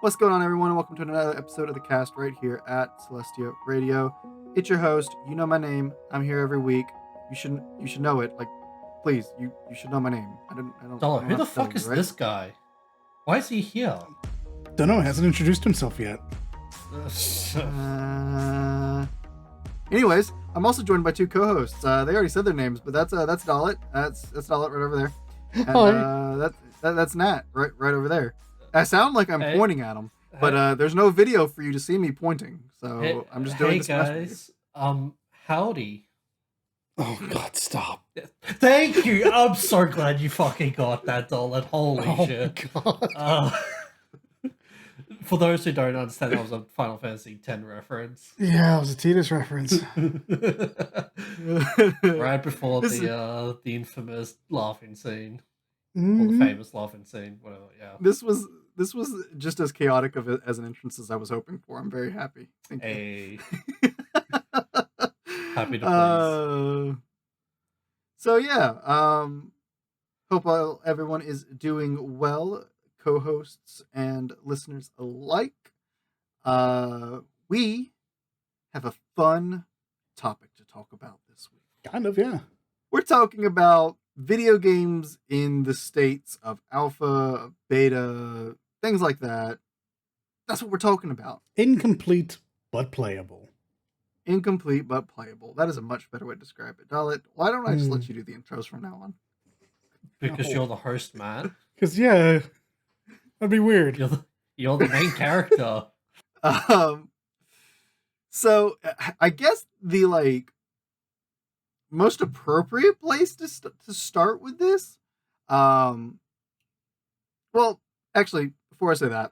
What's going on, everyone, and welcome to another episode of the cast right here at Celestia Radio. It's your host. You know my name. I'm here every week. You should know it. Like, please, you should know my name. I Dollar, don't who have the to tell fuck you, is right? this guy? Why is he here? Don't know. Hasn't introduced himself yet. Anyways, I'm also joined by two co-hosts. They already said their names, but that's Dalit. That's Dalit right over there, and Hi. that's Nat right over there. I sound like I'm Hey. pointing at him, but there's no video for you to see me pointing, so Hey, I'm just doing hey this mess with you. guys. Howdy. Oh God, stop! Thank you. I'm so glad you fucking got that, Dollar. Holy Oh shit. God. For those who don't understand, that was a Final Fantasy X reference. Yeah, it was a Tidus reference. Right before This is- the infamous laughing scene. Or the Mhm. famous laughing scene, whatever, yeah. This was just as chaotic as an entrance as I was hoping for. I'm very happy. Thank you. Hey. Happy to please. So yeah, hope everyone is doing well, co-hosts and listeners alike. We have a fun topic to talk about this week. Kind of, yeah. We're talking about video games in the states of alpha, beta, things like that. That's what we're talking about. Incomplete but playable. Incomplete but playable. That is a much better way to describe it. Dalit, why don't I just let you do the intros from now on? Because No. you're the host, man. Because yeah, that'd be weird. You're the main character. So I guess the most appropriate place to start with this, well, actually, before I say that,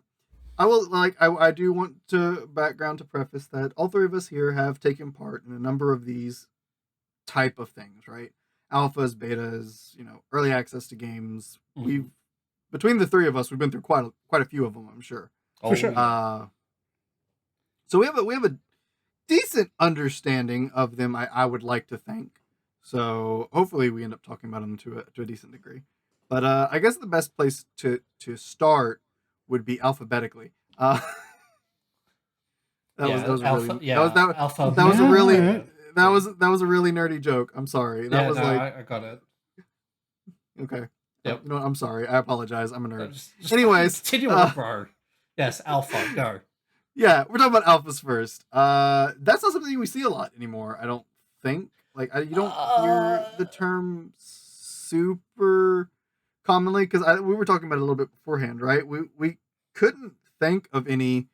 I do want to background to preface that all three of us here have taken part in a number of these type of things, right? Alphas, betas, early access to games. Mhm. Between the three of us, we've been through quite a few of them, I'm sure. For sure. Yeah. So we have a decent understanding of them. I would like to think. So hopefully we end up talking about them to a decent degree. But I guess the best place to start would be alphabetically. That was a really nerdy joke. I'm sorry. I got it. Okay. Yep. I'm sorry. I apologize. I'm a nerd. Just Anyways, continue on, bro. Yes, Alpha, go. Yeah, we're talking about alphas first. That's not something we see a lot anymore. I don't think. You don't hear the term super commonly because we were talking about it a little bit beforehand, right? We couldn't think of any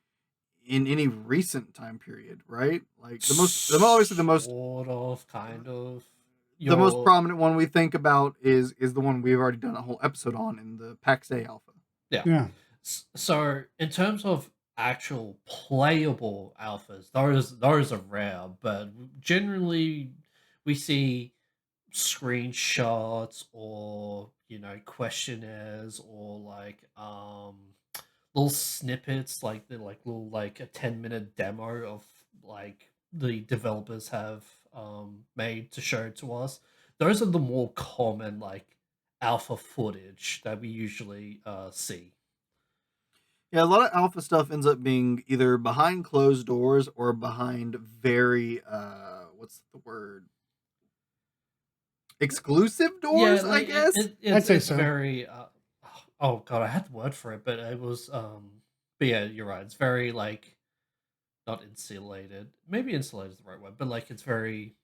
in any recent time period, right? Like the most Sort of, kind of. The most prominent one we think about is the one we've already done a whole episode on in the PAX A Alpha. Yeah. So in terms of actual playable alphas, those are rare, but generally we see screenshots or questionnaires or little snippets, like they're like little like a 10-minute demo of like the developers have made to show to us. Those are the more common like alpha footage that we usually see. Yeah, a lot of alpha stuff ends up being either behind closed doors or behind very what's the word? Exclusive doors, I guess. I'd say it's so. very oh god, I had the word for it, but it was but yeah, you're right. It's very like not insulated. Maybe insulated is the right word, but like it's very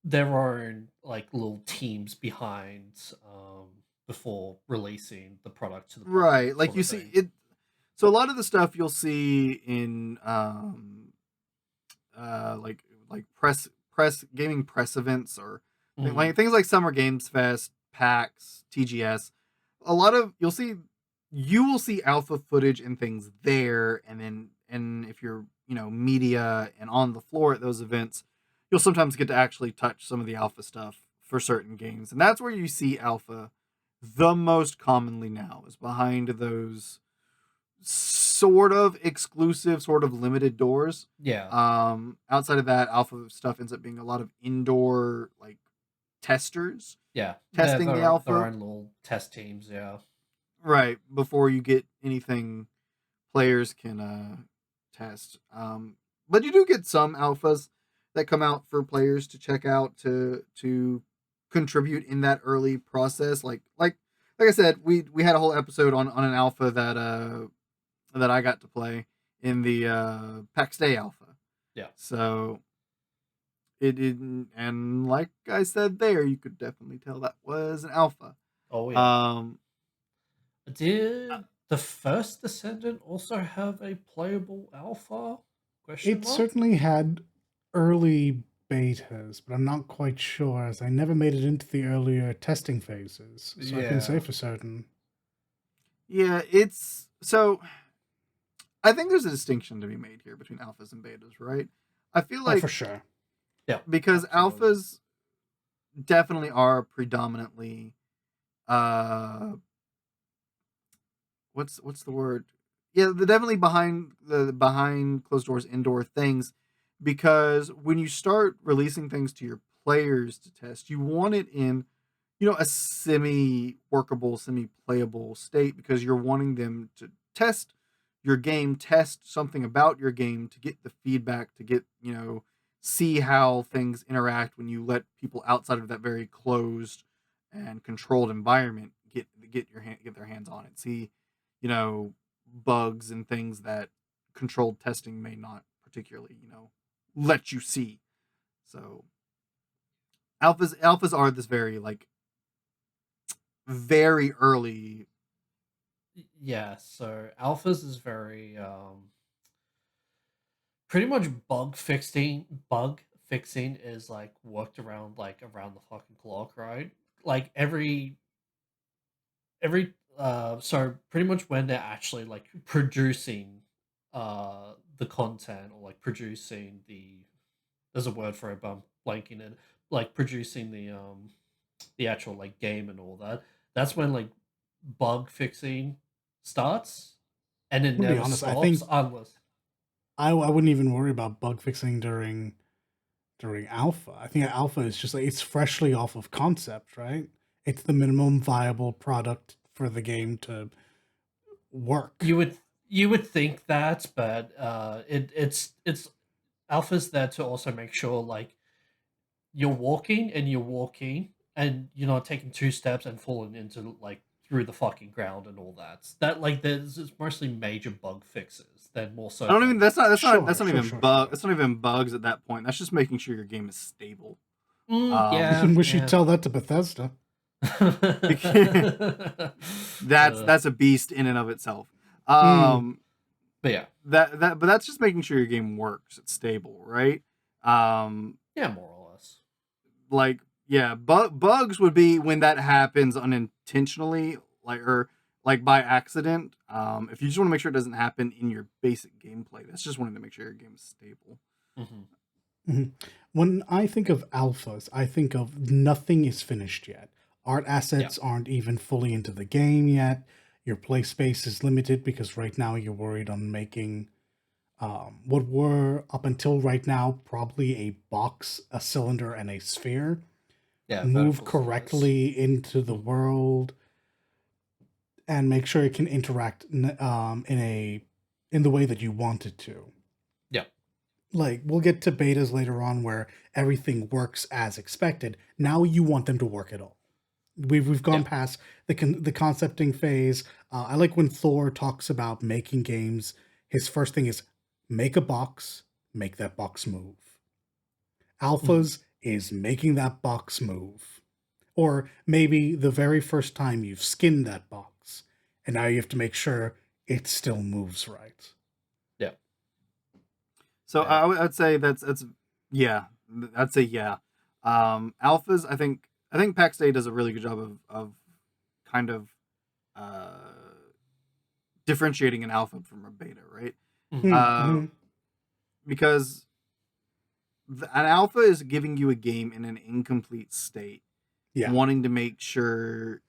there are like little teams behind before releasing the product to the public, Right. Like sort you of see thing. it. So a lot of the stuff you'll see in like press gaming press events or Mhm. like things like Summer Games Fest, PAX, TGS. A lot of you will see alpha footage and things there, and if you're media and on the floor at those events, you'll sometimes get to actually touch some of the alpha stuff for certain games, and that's where you see alpha the most commonly now is behind those sort of exclusive, sort of limited doors. Yeah. Outside of that, alpha stuff ends up being a lot of indoor like testers Yeah. testing the Their alpha, own little test teams, yeah. right, before you get anything players can test. But you do get some alphas that come out for players to check out to contribute in that early process. Like I said, we had a whole episode on an alpha that I got to play in the PAX Day alpha. Yeah. So it didn't, and like I said there, you could definitely tell that was an alpha. Oh yeah. Um, Did the first Descendant also have a playable alpha? Question It mark. certainly had early betas, but I'm not quite sure as I never made it into the earlier testing phases, so I couldn't say Yeah. for certain. yeah, it's so. I think there's a distinction to be made here between alphas and betas, right? I feel Oh, like for sure. Yeah. because Absolutely. alphas definitely are predominantly uh what's the word? Yeah, they're definitely behind closed doors indoor things because when you start releasing things to your players to test, you want it in a semi workable, semi playable state because you're wanting them to test your game, test something about your game to get the feedback, to get, see how things interact when you let people outside of that very closed and controlled environment get their hands on it. See, bugs and things that controlled testing may not particularly, let you see. So alphas are this very like very early. Yeah. So alphas is very pretty much bug fixing is like worked around like around the fucking clock, right? Like every so pretty much when they're actually like producing the content or like producing there's a word for it, but I'm blanking it, like producing the actual like game and all that, that's when like bug fixing starts and it I'm gonna be never honest. I stops think unless I wouldn't even worry about bug fixing during alpha. I think alpha is just like it's freshly off of concept, right? It's the minimum viable product for the game to work. you would you would think that, but it's alpha's there to also make sure like you're walking and you're not taking two steps and falling into like through the fucking ground and all that. That like there's it's mostly major bug fixes than more so I don't even. than Sure, sure, Even sure, sure. That's not even bugs at that point. That's just making sure your game is stable. You yeah, wish you'd yeah. tell that to Bethesda. Uh, That's a beast in and of itself. Mm, Um, but yeah, but that's just making sure your game works. It's stable, right? Um, yeah, more or less. like yeah, bugs would be when that happens unintentionally, or like by accident. If you just want to make sure it doesn't happen in your basic gameplay, that's just wanting to make sure your game is stable. Hmm. mhm. When I think of alphas, I think of nothing is finished yet. Art Yeah, assets aren't even fully into the game yet. Your play space is limited because right now you're worried on making what were up until right now probably a box, a cylinder, and a sphere yeah, move vertical slice. correctly into the Mhm. world and make sure it can interact in the way that you want it to. Yeah, Like we'll get to betas later on where everything works as expected. Now you want them to work at all. We've yeah, gone past the concepting phase. I like when Thor talks about making games. His first thing is make a box, make that box move. mhm, Alphas is making that box move. Or maybe the very first time you've skinned that box, and now you have to make sure it still moves right. yeah, So yeah, I'd say that's yeah. I'd say yeah. Alphas, I think PAX Day does a really good job of kind of uh, differentiating an alpha from a beta, right? mhm, Uh, Mm-hmm. because an alpha is giving you a game in an incomplete state, Yeah. wanting to make sure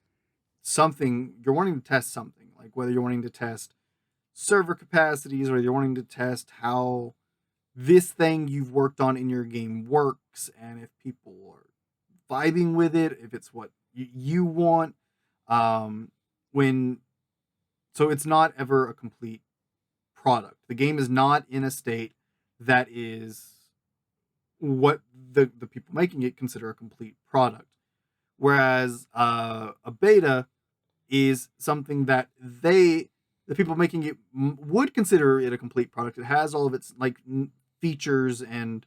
something you're wanting to test something, like whether you're wanting to test server capacities or you're wanting to test how this thing you've worked on in your game works and if people are vibing with it, if it's what you want. When so it's not ever a complete product. The game is not in a state that is what the people making it consider a complete product. Whereas a beta is something that the people making it would consider it a complete product. It has all of its like features and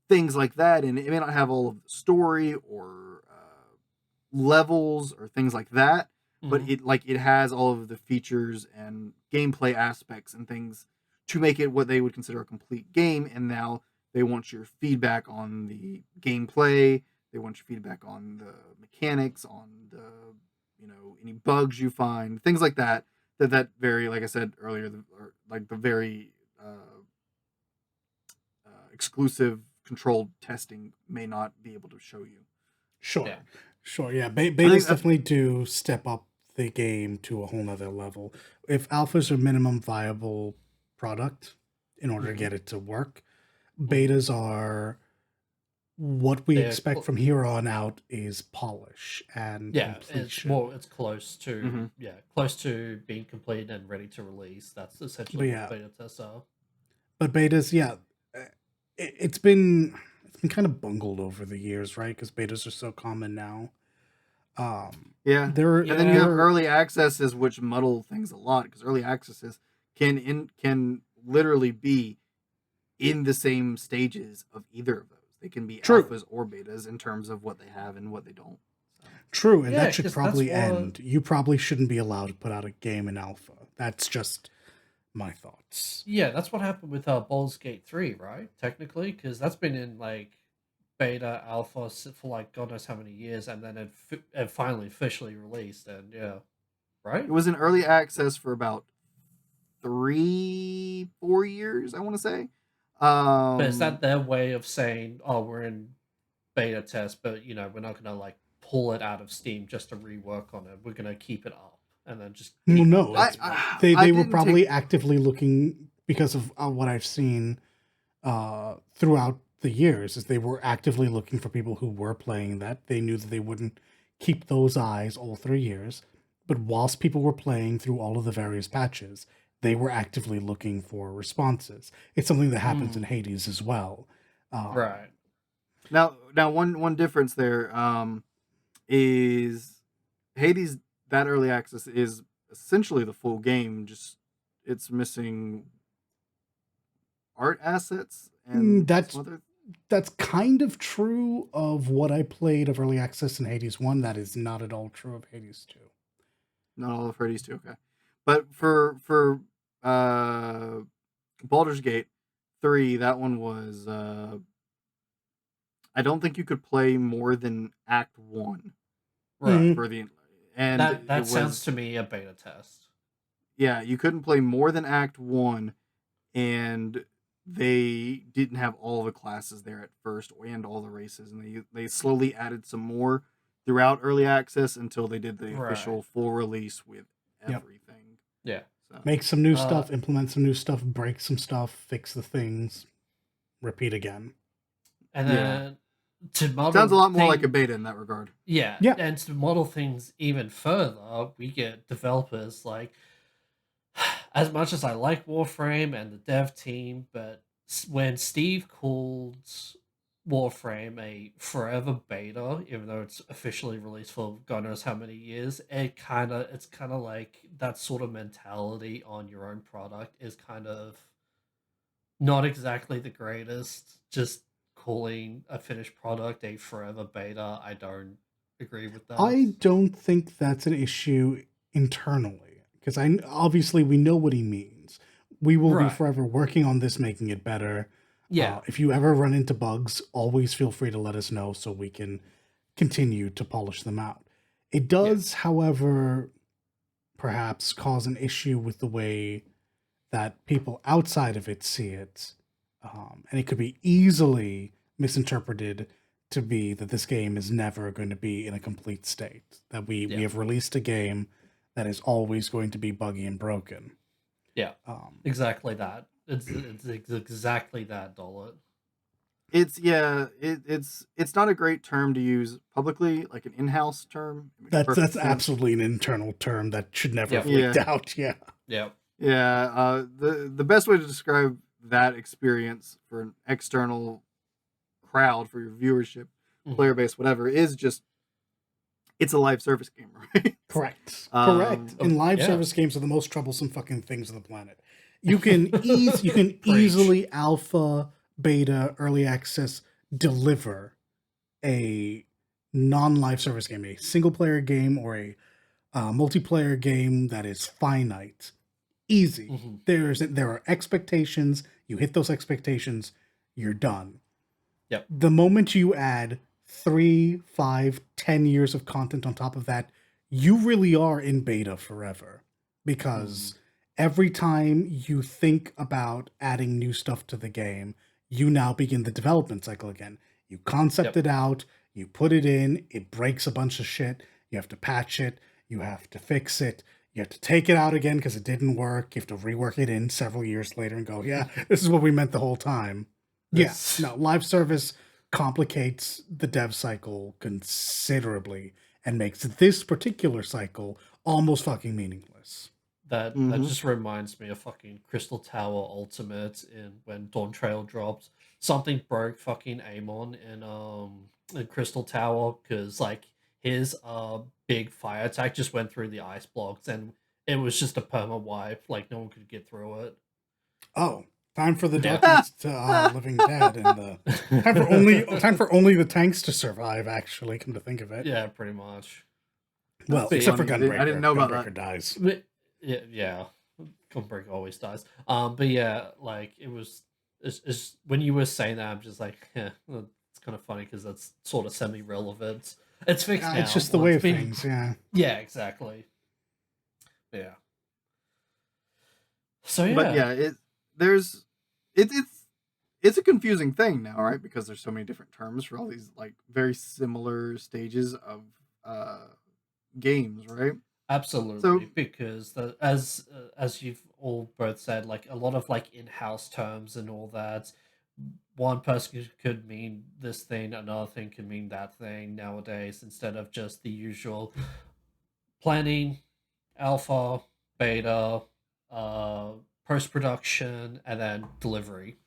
things like that, and it may not have all of the story or levels or things like that, but Mhm. it has all of the features and gameplay aspects and things to make it what they would consider a complete game. And now they want your feedback on the gameplay. They want your feedback on the mechanics, on the any bugs you find, things like that. That very, like I said earlier, the very exclusive controlled testing may not be able to show you. Sure. Yeah. Sure. Yeah. I think Betas that's definitely do step up the game to a whole nother level. If alphas are minimum viable product in order to Mhm. get it to work, Mhm. betas are what we They're expect from here on out is polish and yeah, it's completion. more it's close to mm-hmm. close to being complete and ready to release. That's But essentially what yeah, beta tests are. but betas, yeah, uh, it's been kind of bungled over the years, right? Because betas are so common now. Um, Yeah, and then you have Yeah. early accesses, which muddle things a lot because early accesses can literally be in the same stages of either of those. They can be true, alphas or betas in terms of what they have and what they don't. So true, and Yeah, that should because that's probably what end. You probably shouldn't be allowed to put out a game in alpha. That's just my thoughts. that's what happened with Baldur's Gate 3, right? Technically, because that's been in like beta alpha for like God knows how many years, and then it finally officially released, and it right. was in early access for about 3-4 years, I want to say. But is Um, that their way of saying, "Oh, we're in beta test, but we're not gonna like pull it out of Steam just to rework on it. We're gonna keep it up and then just Well, keep no, I it's updating it." I they were didn't take probably actively looking because of what I've seen throughout the years. Is they were actively looking for people who were playing that. They knew that they wouldn't keep those eyes all 3 years, but whilst people were playing through all of the various patches, they were actively looking for responses. It's something that happens in Mm, Hades as well. Um, right. now one difference there is Hades. That early access is essentially the full game, just it's missing art assets and some that's other. that's kind of true of what I played of early access in Hades 1. That is not at all true of Hades 2. Not all of Freddy's too, okay. But for uh Baldur's Gate 3, that one was I don't think you could play more than Act 1 Right. for the and That it sounds was to me a beta test. yeah, you couldn't play more than Act 1, and they didn't have all the classes there at first and all the races, and they slowly added some more throughout early access until they did the Right. official full release with Yep. everything. Yeah. So Make some new Uh stuff, implement some new stuff, break some stuff, fix the things, repeat again. and yeah, then to sounds a model lot more like a thing beta in that regard. Yeah. and to model things even further, we get developers like as much as I like Warframe and the dev team, but when Steve called Warframe a forever beta, even though it's officially released for God knows how many years, it's kind of like that sort of mentality on your own product is kind of not exactly the greatest. Just calling a finished product a forever beta, I don't agree with that. I don't think that's an issue internally because I obviously we know what he means. We will be Right. forever working on this, making it better. Yeah. If you ever run into bugs, always feel free to let us know so we can continue to polish them out. It Yeah. does, however, perhaps cause an issue with the way that people outside of it see it. And it could be easily misinterpreted to be that this game is never going to be in a complete state, that we Yeah. have released a game that is always going to be buggy and broken. Yeah. Um, Exactly that. It's exactly that, Dollar. It's yeah, it's not a great term to use publicly, like an in-house term. It makes that's perfect sense. absolutely an internal term that should never have Yep. leaked Yeah, out. Yeah. Yep. Yeah, the best way to describe that experience for an external crowd, for your viewership, Mhm. player base, whatever, is just it's a live service game, right? Correct. Correct. um, And live Yeah. service games are the most troublesome fucking things on the planet. You can Preach. easily alpha, beta, early access deliver a non-live service game, a single player game or a multiplayer game that is finite. Easy. Mhm. There are expectations. You hit those expectations, you're done. Yep. The moment you add 3, 5, 10 years of content on top of that, you really are in beta forever. Mhm. Because every time you think about adding new stuff to the game, you now begin the development cycle again. You concept Yep. it out, you put it in, it breaks a bunch of shit, you have to patch it, you have to fix it, you have to take it out again because it didn't work, you have to rework it in several years later and go, yeah, this is what we meant the whole time. Yeah, This no, live service complicates the dev cycle considerably and makes this particular cycle almost fucking meaningless. that mhm. just reminds me of fucking Crystal Tower Ultimate in when Dawn Trail dropped. Something broke fucking Amon in Crystal Tower because like his big fire attack just went through the ice blocks and it was just a perma wipe. Like no one could get through it. Oh, time for the Yeah. Dark Knights to Living Dead and the time for only the tanks to survive. Actually, come to think of it, Yeah, pretty much. well, That's But except for funny. I didn't Gunbreaker. know about that. Gunbreaker dies. But yeah, yeah. Gunbreaker always dies. But yeah, like it's when you were saying that, I'm just like, yeah, well, it's kind of funny because that's sort of semi-relevant. It's fixed It's now. just the Well, way it's of been, things. Yeah. yeah, exactly. Yeah. So But yeah. yeah, there's it's it's a confusing thing now, right? Because there's so many different terms for all these like very similar stages of uh games, right? So Absolutely, because as you've all both said, like a lot of like in-house terms and all that. One person could mean this thing, another thing could mean that thing nowadays, instead of just the usual planning, alpha, beta, uh, post production, and then delivery.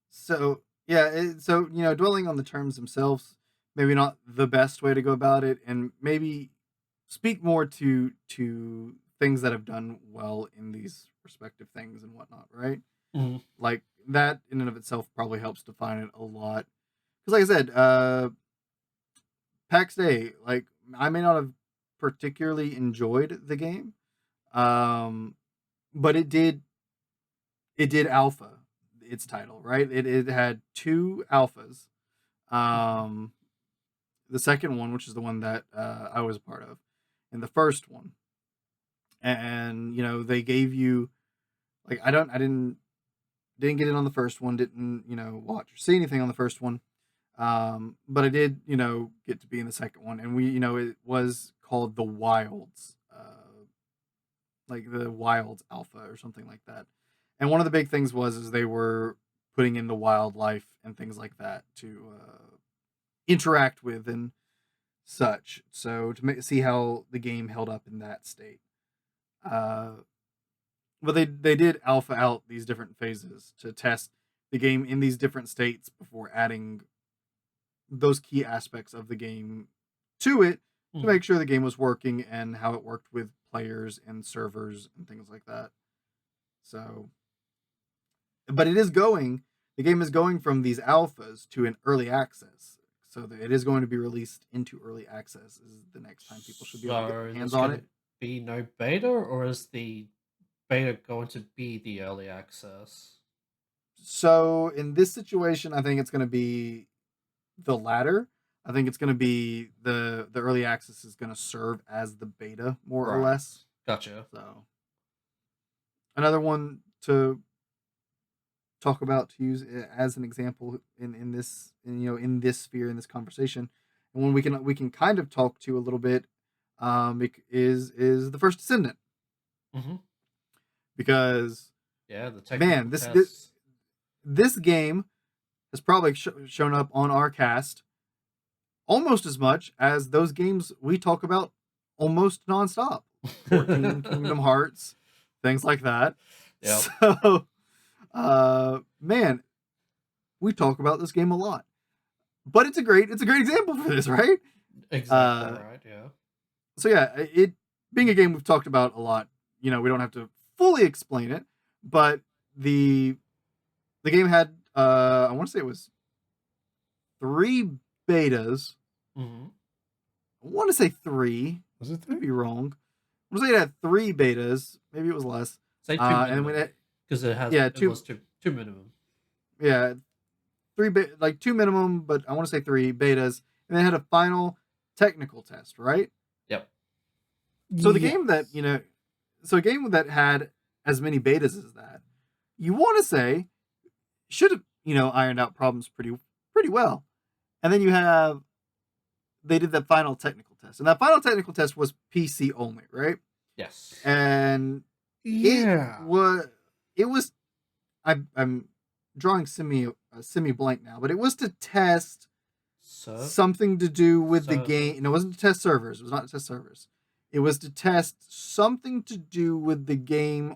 so yeah, so dwelling on the terms themselves, maybe not the best way to go about it, and maybe speak more to things that have done well in these respective things and whatnot, right? Mhm. Like that in and of itself probably helps define it a lot. Because, like I said, PAX Day, like I may not have particularly enjoyed the game, um, but it did alpha its title, right? It had two alphas. Mhm. Um, the second one, which is the one that I was a part of, and the first one, and they gave you like I didn't get in on the first one, didn't watch or see anything on the first one, but I did get to be in the second one, and it was called the Wilds, like the Wilds Alpha or something like that. And one of the big things was is they were putting in the wildlife and things like that to interact with and such. So to see how the game held up in that state. Uh, but they did alpha out these different phases to test the game in these different states before adding those key aspects of the game to it to Mhm. make sure the game was working and how it worked with players and servers and things like that. So, but the game is going from these alphas to an early access. So it is going to be released into early access is the next time people should be able to get So their hands there's on going to it. be no beta, or is the beta going to be the early access? So in this situation, I think it's going to be the latter. I think it's going to be the early access is going to serve as the beta more or Right. less. Gotcha. So another one to talk about to use as an example in this in this sphere in this conversation, and when we can kind of talk to a little bit, is the first Descendant, Hmm. because Yeah, the man technical this tests. this game has probably shown up on our cast almost as much as those games we talk about almost nonstop. 14 Kingdom Hearts, things like that. Yep. So, man, we talk about this game a lot, but it's a great example for this, right? Exactly Uh, right. Yeah. so yeah, it being a game we've talked about a lot. We don't have to fully explain it, but the the game had I want to say it was 3 betas. Hmm. I want to say 3. Was it Could there? be wrong. I want to say it had 3 betas. Maybe it was less. Say two And when minimum it because yeah, it was two minimum. yeah, 2 minimum, but I want to say 3 betas, and then it had a final technical test, right? Yep. So the game that, Yes. so a game that had as many betas as that, you want to say should have, ironed out problems pretty well. And then they did that final technical test. And that final technical test was PC only, right? Yes. And it Yeah. was it was I'm drawing semi blank now, but it was to test So something to do with the server. game. No, it wasn't to test servers. It was not to test servers. It was to test something to do with the game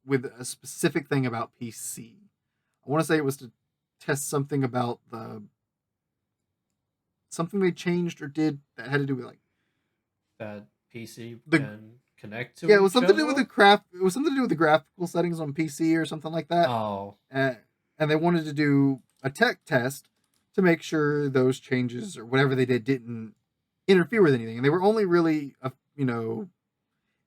with a specific thing about PC. I want to say it was to test something about something they changed or did that had to do with like That PC the can connect to yeah, it was each something to do with other. it was something to do with the graphical settings on PC or something like that. Oh, Uh, and they wanted to do a tech test to make sure those changes or whatever they didn't interfere with anything. And they were only really,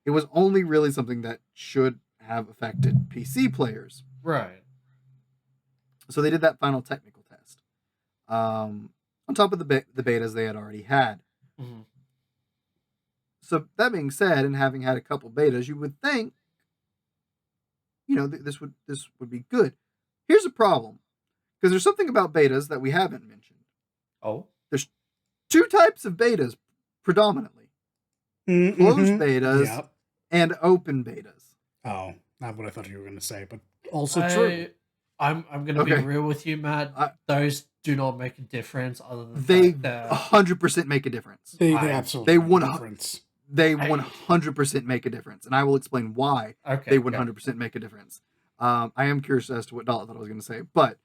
it was only really something that should have affected PC players. right. So they did that final technical test on top of the betas they had already had. Hmm. So that being said, and having had a couple betas, you would think, this would be good. Here's a problem because there's something about betas that we haven't mentioned. Oh, There's 2 types of betas predominantly: closed Mm-hmm. betas Yep. and open betas. Oh, not what I thought you were going to say, but also true. I I'm gonna be Okay, real with you, Matt. uh, Those do not make a difference, other than the they fact that 100% make a difference. They I absolutely They make a one difference. they I 100% make a difference, and I will explain why they okay, go. 100% make a difference. I am curious as to what Dot thought I was going to say, but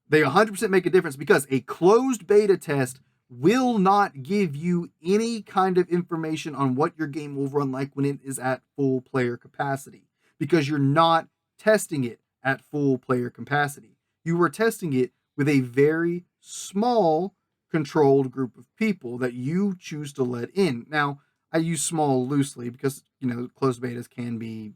they 100% make a difference because a closed beta test will not give you any kind of information on what your game will run like when it is at full player capacity because you're not testing it at full player capacity. You were testing it with a very small controlled group of people that you choose to let in. Now, I use small loosely because, closed betas can be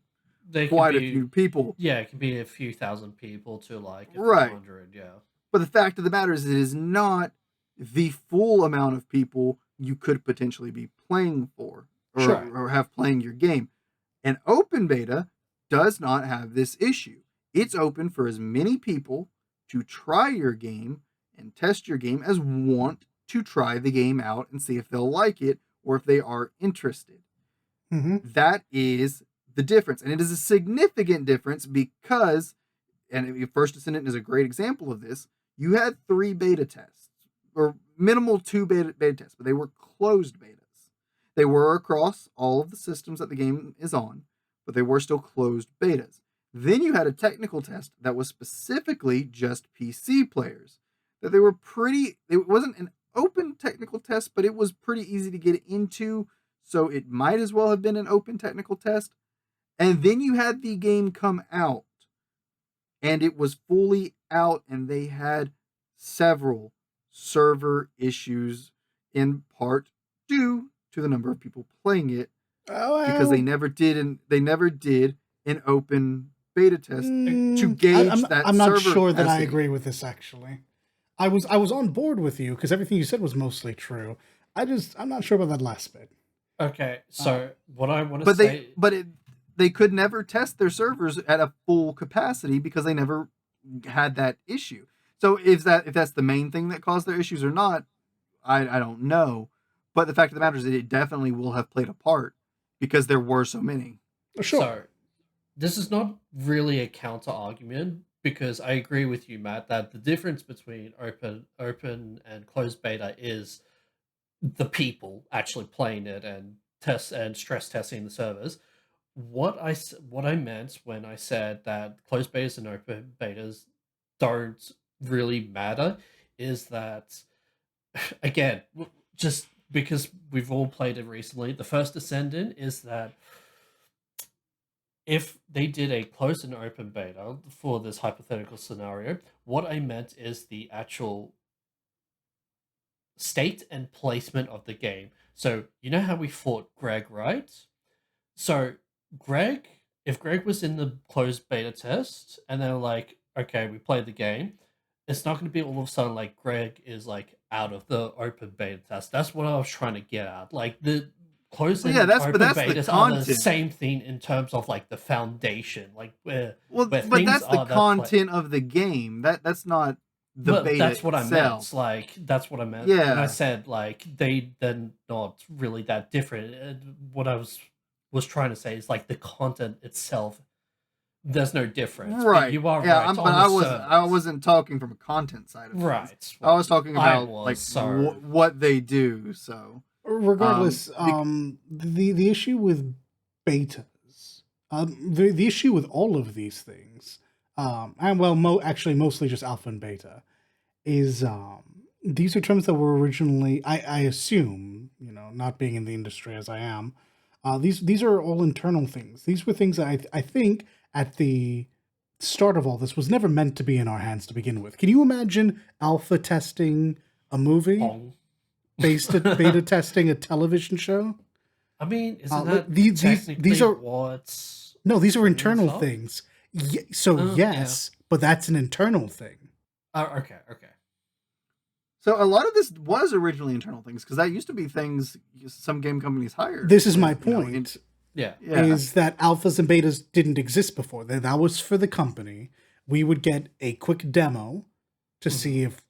They can quite a be few people. yeah, it can be a few thousand people to like a few Right. hundred. Yeah. But the fact of the matter is, it is not the full amount of people you could potentially be playing for Sure. or have playing your game. An open beta does not have this issue. It's open for as many people to try your game and test your game as want to try the game out and see if they'll like it or if they are interested. Mm-hmm. That is the difference. And it is a significant difference because, and First Descendant is a great example of this, you had 3 beta tests, or minimal 2 beta tests, but they were closed betas. They were across all of the systems that the game is on, but they were still closed betas. Then you had a technical test that was specifically just PC players. That it wasn't an open technical test, but it was pretty easy to get into, so it might as well have been an open technical test. And then you had the game come out, and it was fully out, and they had several server issues, in part due to the number of people playing it, Oh, because well, they never did an open beta test to I'm gauge that I'm not server sure that I capacity. agree with this actually. I was on board with you because everything you said was mostly true. I'm not sure about that last bit. Okay, Uh, so what I want to But say, they could never test their servers at a full capacity because they never had that issue. So if that's the main thing that caused their issues or not, I don't know. But the fact of the matter is that it definitely will have played a part because there were so many. sure. so this is not really a counter argument because I agree with you, Matt, that the difference between open and closed beta is the people actually playing it and test and stress testing the servers. what I meant when I said that closed betas and open betas don't really matter is that again, just because we've all played it recently, the first Ascendant is that if they did a closed and open beta for this hypothetical scenario, what I meant is the actual state and placement of the game. So you know how we fought Greg, right? So Greg, if Greg was in the closed beta test and they're like, okay, we played the game, it's not going to be all of a sudden like Greg is like out of the open beta test. That's what I was trying to get at. Like the closed Well, yeah, and but open that's the betas are the content. same thing in terms of like the foundation, like Well, where but things that's the are that play. content of the game. That's not the But beta that's what I itself. meant. Like that's what I meant when I Yeah. said like they're not really that different. What I was trying to say is like the content itself. There's no difference, but Right. you are Yeah, right but on the I servers. wasn't talking from a content side of things. Right. I Well, was talking I about like was so. what they do. So, Regardless, bec- the issue with betas, the issue with all of these things, and well, actually mostly just alpha and beta, is these are terms that were originally, I assume, not being in the industry as I am, these are all internal things. These were things that I think at the start of all this was never meant to be in our hands to begin with. Can you imagine alpha testing a movie? Pong. Beta testing a television show? I mean, isn't that These technically are what no, these are humans internal are? things. So Yeah. yes, but that's an internal thing. Oh, okay, okay. so a lot of this was originally internal things because that used to be things some game companies hired This is my with, point. Yeah. yeah. Is that alphas and betas didn't exist before. That was for the company. We would get a quick demo to see if,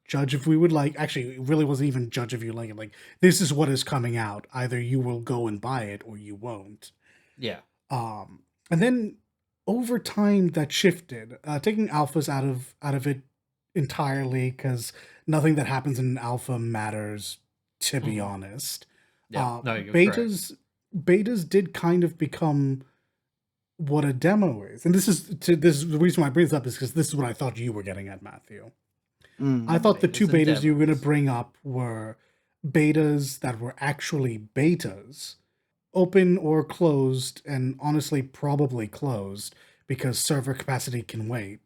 judge if we would like. Actually, it really wasn't even judge if you like it. Like, this is what is coming out. Either you will go and buy it or you won't. Yeah. And then over time that shifted, taking alphas out of it entirely because nothing that happens in an alpha matters, to be honest. Yeah. No, you're correct. Betas did kind of become what a demo is, and this is the reason why I bring this up is because this is what I thought you were getting at, Matthew. I Mm. thought the two Betas and betas you were going to demos. bring up were betas that were actually betas, open or closed, and honestly, probably closed because server capacity can wait.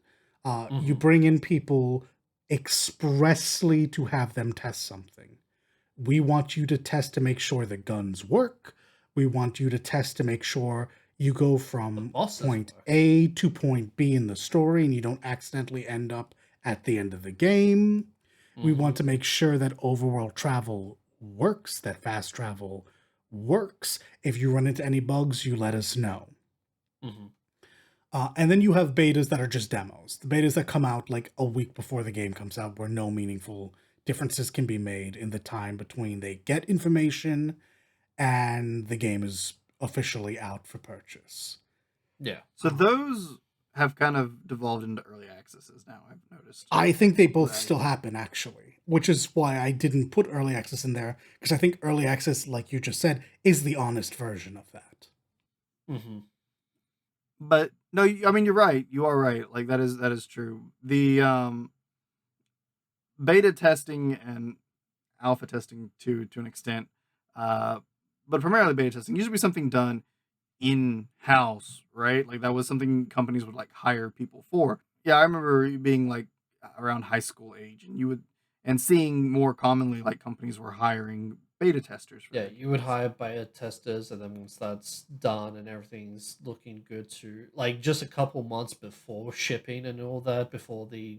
You bring in people expressly to have them test something. We want you to test to make sure the guns work. We want you to test to make sure you go The from bosses point work. A to point B in the story and you don't accidentally end up at the end of the game. We want to make sure that overworld travel works, that fast travel works. If you run into any bugs, you let us know. And then you have betas that are just demos. The betas that come out like a week before the game comes out, where no meaningful differences can be made in the time between they get information and the game is officially out for purchase. Yeah. So those have kind of devolved into early accesses now. I've noticed. I think they both Right. still happen, actually, which is why I didn't put early access in there, because I think early access, like you just said, is the honest version of that. But no, I mean you're right. You are right. Like that is true. The beta testing and alpha testing to an extent, but primarily beta testing used to be something done in house, right? Like that was something companies would like hire people for. Yeah, I remember being like around high school age, and seeing more commonly like companies were hiring beta testers for Yeah, their you would games. hire beta testers, and then once that's done and everything's looking good to like just a couple months before shipping and all that, before the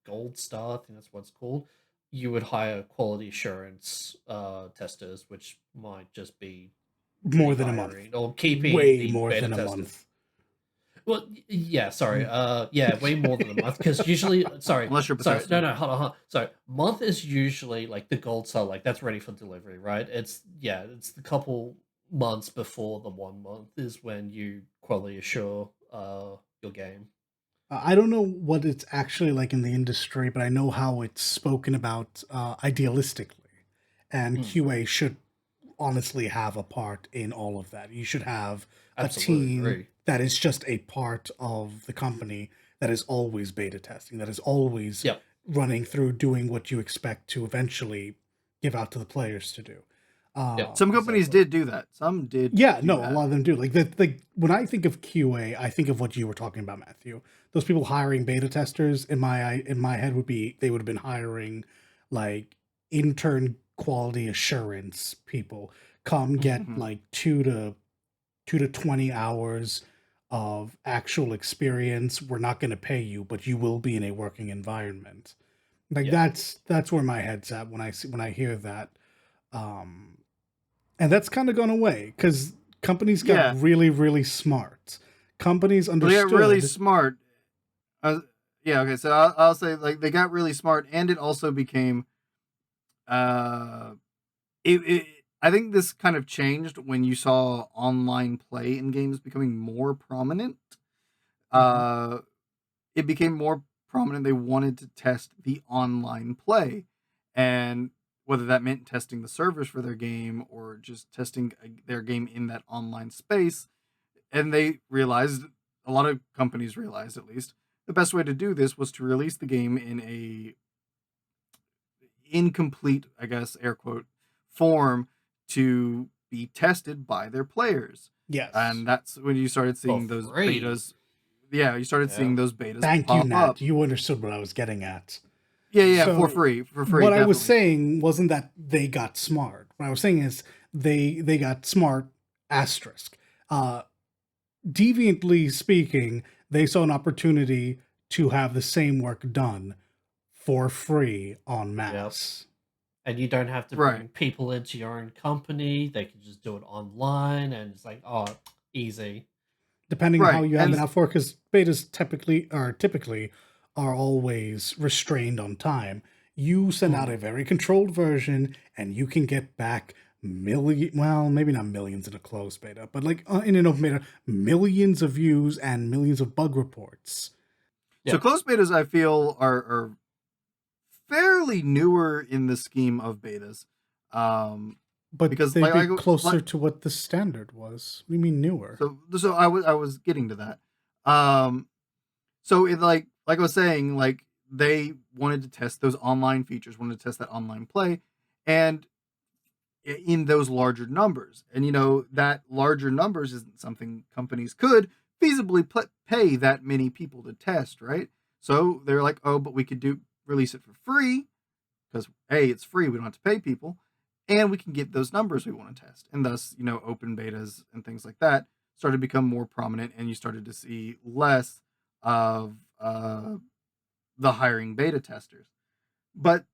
gold star, I think that's what it's called, you would hire quality assurance testers, which might just be More than a month. rehiring or keeping Way the more beta than a testers. month. Well, yeah, sorry. Yeah, way more than a month because usually, Unless you're sorry, no, Bethesda. no, hold on, hold on. So, month is usually like the gold star, like that's ready for delivery, right? It's the couple months before the 1 month is when you quality assure your game. I don't know what it's actually like in the industry, but I know how it's spoken about idealistically. And QA should honestly have a part in all of that. You should have a Absolutely team agree. that is just a part of the company that is always beta testing, that is always Yep. running through doing what you expect to eventually give out to the players to do. Yep. Some companies Exactly. did do that. Some did Yeah, do no, a that. lot of them do. Like the when I think of QA, I think of what you were talking about, Matthew. Those people hiring beta testers in my head would be they would have been hiring like intern quality assurance people. Come get Mhm. like 2 to 20 hours of actual experience. We're not going to pay you, but you will be in a working environment. Like Yeah. that's where my head's at when I hear that. Um and that's kind of gone away because companies got Yeah, really, really smart. Companies well, they got really understood. smart. Uh, yeah, okay. So I'll say like they got really smart, and it also became uh, it. I think this kind of changed when you saw online play in games becoming more prominent. Mhm. Uh, it became more prominent. They wanted to test the online play, and whether that meant testing the servers for their game or just testing their game in that online space. And they realized, a lot of companies realized at least, the best way to do this was to release the game in a incomplete, I guess, air quote, form to be tested by their players. Yes. And that's when you started For seeing those free. betas. Yeah, you started Yeah. seeing those betas Thank you, pop up. Nat. You understood what I was getting at. Yeah, yeah, So for free, what I was definitely. saying wasn't that they got smart. What I was saying is they got smart asterisk. Uh Deviantly speaking, they saw an opportunity to have the same work done for free en Yep. masse. And you don't have to Right. bring people into your own company. They can just do it online, and it's like, oh, easy. Depending on how Right. you have And it out for, because betas typically are always restrained on time. You send out mhm. a very controlled version, and you can get back well, maybe not millions in a closed beta, but like in an open beta, millions of views and millions of bug reports. So Yep. closed betas, I feel, are fairly newer in the scheme of betas. Um, But because they'd be like closer to what the standard was. What do you mean newer? so I was getting to that. Um, so it like I was saying, like they wanted to test those online features, wanted to test that online play, and in those larger numbers. And that larger numbers isn't something companies could feasibly pay that many people to test, right? So they're like, oh, but we could do release it for free because A, it's free, we don't have to pay people, and we can get those numbers we want to test. And thus, open betas and things like that started to become more prominent, and you started to see less of the hiring beta testers. But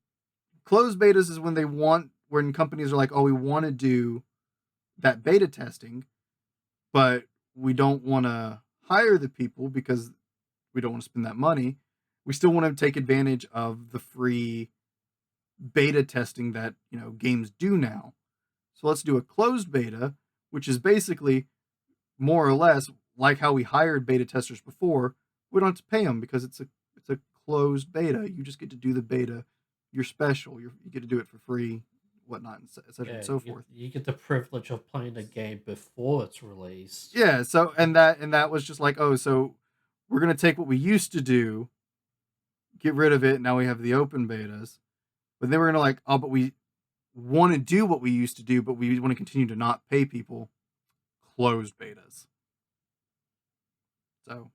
closed betas is when companies are like, oh, we want to do that beta testing, but we don't want to hire the people because we don't want to spend that money. We still want to take advantage of the free beta testing that games do now. So let's do a closed beta, which is basically more or less like how we hired beta testers before. We don't have to pay them because it's a closed beta. You just get to do the beta. You're special. You get to do it for free, whatnot, et cetera, and Yeah, so forth. you get the privilege of playing the game before it's released. Yeah. So and that was just like, oh, so we're gonna take what we used to do, get rid of it. Now we have the open betas. But then we're gonna like, oh, but we want to do what we used to do, but we want to continue to not pay people. Closed betas. So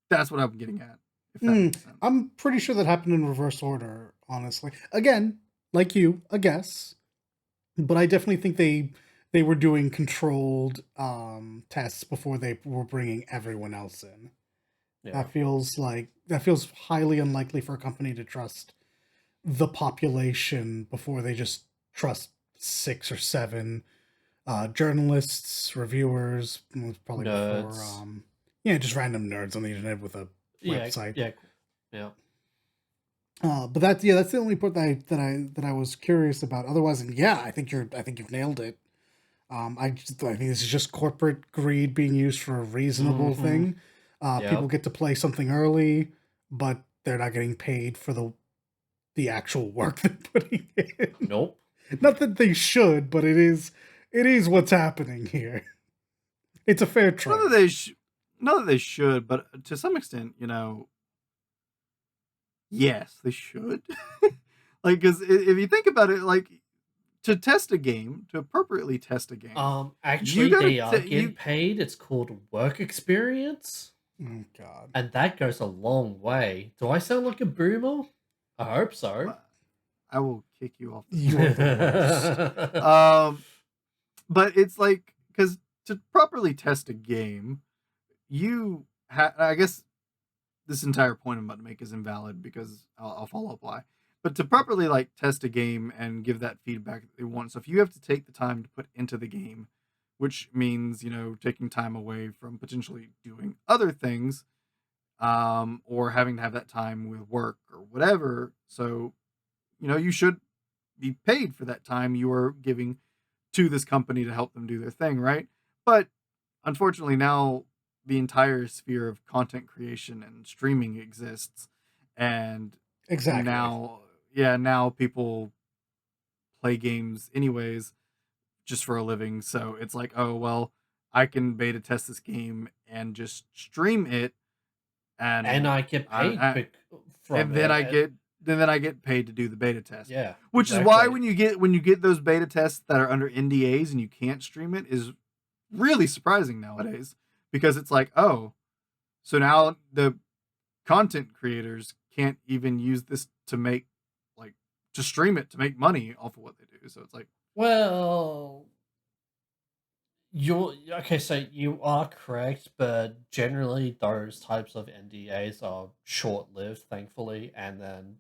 that's what I'm getting at, if that makes sense. I'm pretty sure that happened in reverse order, honestly. Again, like you, I guess. But I definitely think they were doing controlled tests before they were bringing everyone else in. Yeah. That feels highly unlikely for a company to trust the population before they just trust 6 or 7 journalists, reviewers, probably before Nerds. yeah, just random nerds on the internet with a Yeah, website. yeah, yeah. But that's the only part that I was curious about. Otherwise, yeah, I think you've nailed it. I think this is just corporate greed being used for a reasonable Mm-hmm. thing. People Yep. get to play something early, but they're not getting paid for the actual work they're putting in. Nope. Not that they should, but It is what's happening here. It's a fair Not that trade. not that they should, but to some extent, you know, yes, they should. Like, because if you think about it, like to test a game, to appropriately test a game, you Actually, gotta they are getting you paid. It's called work experience, Oh god. and that goes a long way. Do I sound like a boomer? I hope so. I will kick you off this You are the worst. but it's like because to properly test a game, I guess this entire point I'm about to make is invalid because I'll follow up why. But to properly like test a game and give that feedback that they want, so if you have to take the time to put into the game, which means taking time away from potentially doing other things, or having to have that time with work or whatever, so you should be paid for that time you are giving to this company to help them do their thing, right? But unfortunately, now the entire sphere of content creation and streaming exists, and Exactly. now people play games anyways just for a living. So it's like, oh well, I can beta test this game and just stream it, And and I get I, paid I from and then it. I get then I get paid to do the beta test. Yeah, Which is why exactly. when you get those beta tests that are under NDAs and you can't stream it is really surprising nowadays, because it's like, oh, so now the content creators can't even use this to make like to stream it to make money off of what they do. So it's like, Well, you're okay, so you are correct, but generally those types of NDAs are short-lived, thankfully. And then,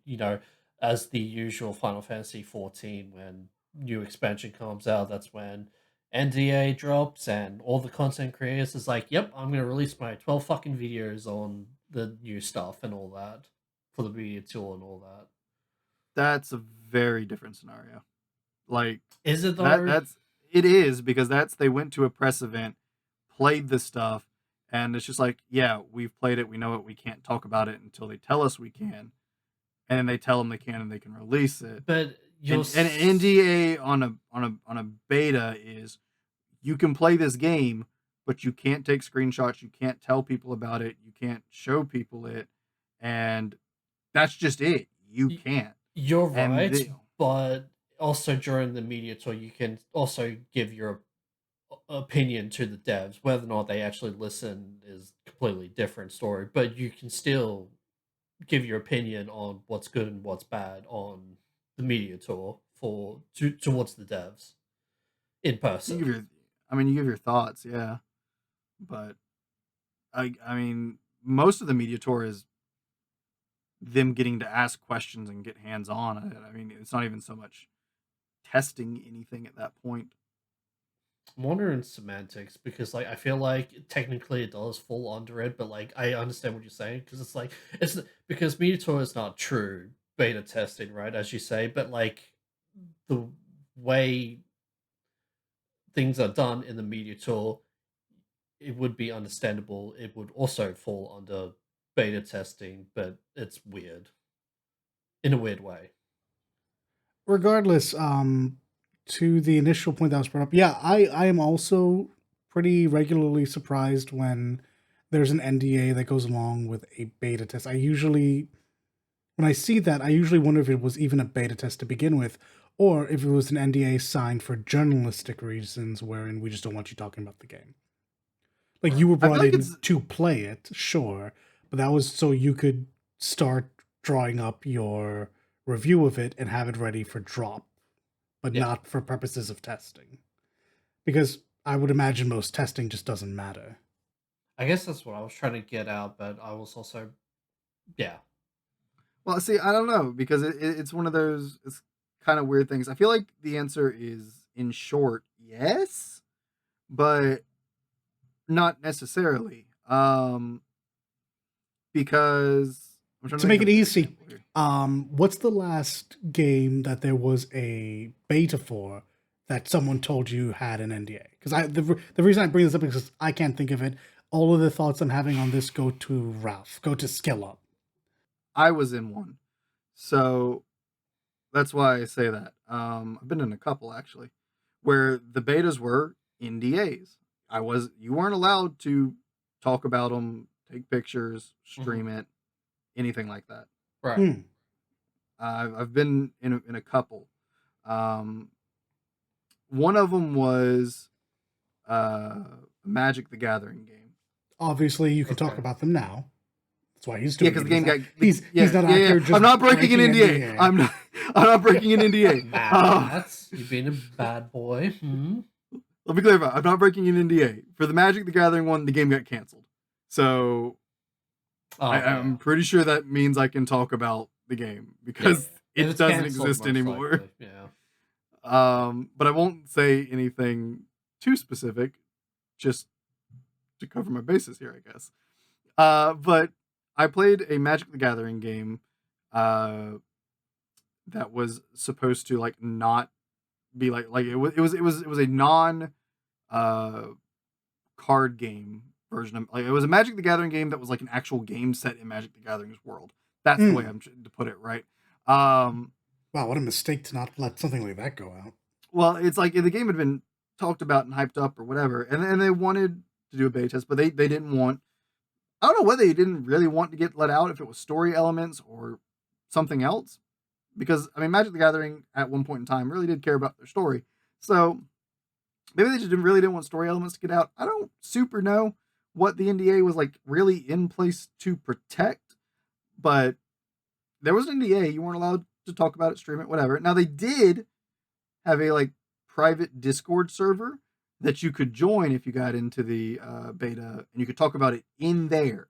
as the usual Final Fantasy 14, when new expansion comes out, that's when NDA drops and all the content creators is like, yep, I'm gonna release my 12 fucking videos on the new stuff and all that for the media tool and all that. that's a very different scenario. Like Is it that though? that's it is, because that's they went to a press event, played the stuff, and it's just like, yeah, we've played it, we know it, we can't talk about it until they tell us we can, and then they tell them they can and they can release it. But you'll And an NDA on a beta is, you can play this game, but you can't take screenshots, you can't tell people about it, you can't show people it, and that's just it. You y- can't. you're And right, but also during the media tour, you can also give your opinion to the devs. Whether or not they actually listen is completely different story, but you can still give your opinion on what's good and what's bad on the media tour towards the devs in you person. give your you give your thoughts, yeah. But I mean most of the media tour is them getting to ask questions and get hands on. I mean, it's not even so much testing anything at that point. I'm wondering semantics because, like, I feel like technically it does fall under it, but like I understand what you're saying because it's like it's because media tour is not true beta testing, right? As you say, but like the way things are done in the media tour, it would be understandable. It would also fall under beta testing, but it's weird in a weird way. Regardless, to the initial point that was brought up, yeah, I am also pretty regularly surprised when there's an NDA that goes along with a beta test. When I see that, I usually wonder if it was even a beta test to begin with, or if it was an NDA signed for journalistic reasons, wherein we just don't want you talking about the game. Like you were I feel brought like in it's to play it, sure, but that was so you could start drawing up your review of it and have it ready for drop, but Yeah, not for purposes of testing. Because I would imagine most testing just doesn't matter. I guess that's what I was trying to get out, but I was also yeah. well, see, I don't know, because it's one of those, it's kind of weird things. I feel like the answer is, in short, yes, but not necessarily. Because I'm trying to To think make of it a good easy, example here. what's the last game that there was a beta for that someone told you had an NDA? Because the reason I bring this up is because I can't think of it. All of the thoughts I'm having on this go to Ralph, go to Skill Up. I was in one, so that's why I say that. I've been in a couple actually. where the betas were NDAs. You weren't allowed to talk about them, take pictures, Hmm. stream it, anything like that. Right. Hmm. I've been in a couple. Um, one of them was Magic the Gathering game. Obviously, you can talk Okay. about them now. That's why he's Yeah, doing because it. the game got He's not out yeah. here I'm just not breaking an breaking NDA. NDA. I'm not breaking an NDA. Matt, you've been a bad boy. Hmm? Let me clarify. I'm not breaking an NDA. For the Magic the Gathering one, the game got canceled. So Oh, I'm yeah. pretty sure that means I can talk about the game Yeah. because If it it's doesn't cancelled, exist most anymore. likely. Yeah. But I won't say anything too specific, just to cover my bases here, I guess. But I played a Magic the Gathering game uh, that was supposed to like not be like it was a non uh, card game version of like it was a Magic the Gathering game that was like an actual game set in Magic the Gathering's world. That's the way Hmm. I'm trying to put it, right? Um, Wow, what a mistake to not let something like that go out. well, it's like the game had been talked about and hyped up or whatever, and they wanted to do a beta test, but they didn't want. I don't know whether they didn't really want to get let out if it was story elements or something else, because I mean, Magic the Gathering at one point in time really did care about their story, so maybe they just didn't want story elements to get out. I don't super know what the NDA was like really in place to protect, but there was an NDA. You weren't allowed to talk about it, stream it, whatever. Now they did have a like private Discord server that you could join if you got into the beta, and you could talk about it in there.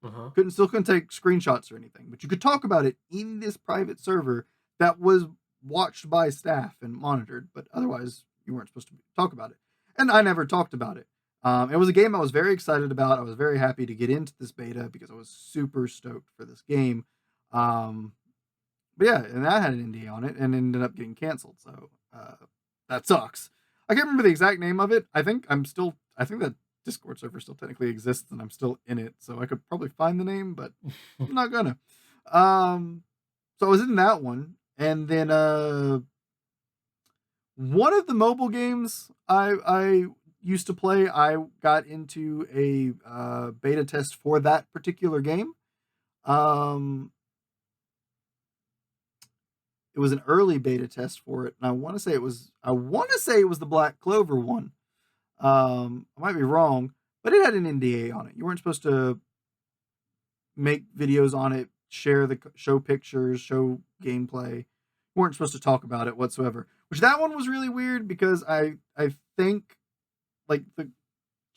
Uh-huh. Couldn't take screenshots or anything, but you could talk about it in this private server that was watched by staff and monitored, but otherwise you weren't supposed to talk about it. And I never talked about it. It was a game I was very excited about. I was very happy to get into this beta because I was super stoked for this game. Um, but yeah, and that had an NDA on it and ended up getting canceled. So that sucks. I can't remember the exact name of it. I think that Discord server still technically exists and I'm still in it. So I could probably find the name, but I'm not gonna. So I was in that one. And then one of the mobile games I used to play, I got into a beta test for that particular game. Um, it was an early beta test for it, and I want to say it was the Black Clover one. I might be wrong, but it had an NDA on it. You weren't supposed to make videos on it, show pictures, show gameplay. You weren't supposed to talk about it whatsoever. Which that one was really weird because I think like the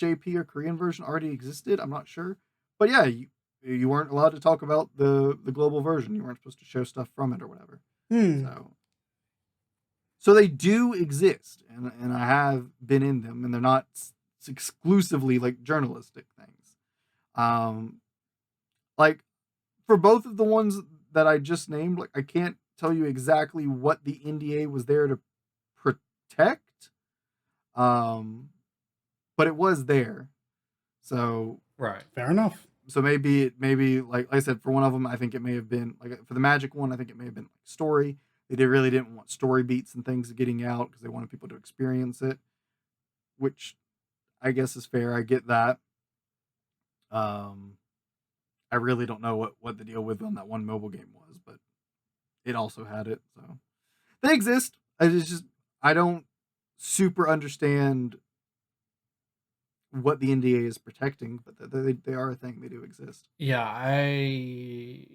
JP or Korean version already existed. I'm not sure, but yeah, you weren't allowed to talk about the global version. You weren't supposed to show stuff from it or whatever. Hmm. So they do exist, and I have been in them, and they're not exclusively like journalistic things. Um, like for both of the ones that I just named, like I can't tell you exactly what the NDA was there to protect, um, but it was there. So Right. Fair enough. maybe like I said, for one of them, I think it may have been like for the Magic one, I think it may have been like story. Really didn't want story beats and things getting out because they wanted people to experience it, which I guess is fair. I get that. Um, I really don't know what the deal with on that one mobile game was, but it also had it, so they exist. I don't super understand what the NDA is protecting, but they are a thing. They do exist. Yeah, I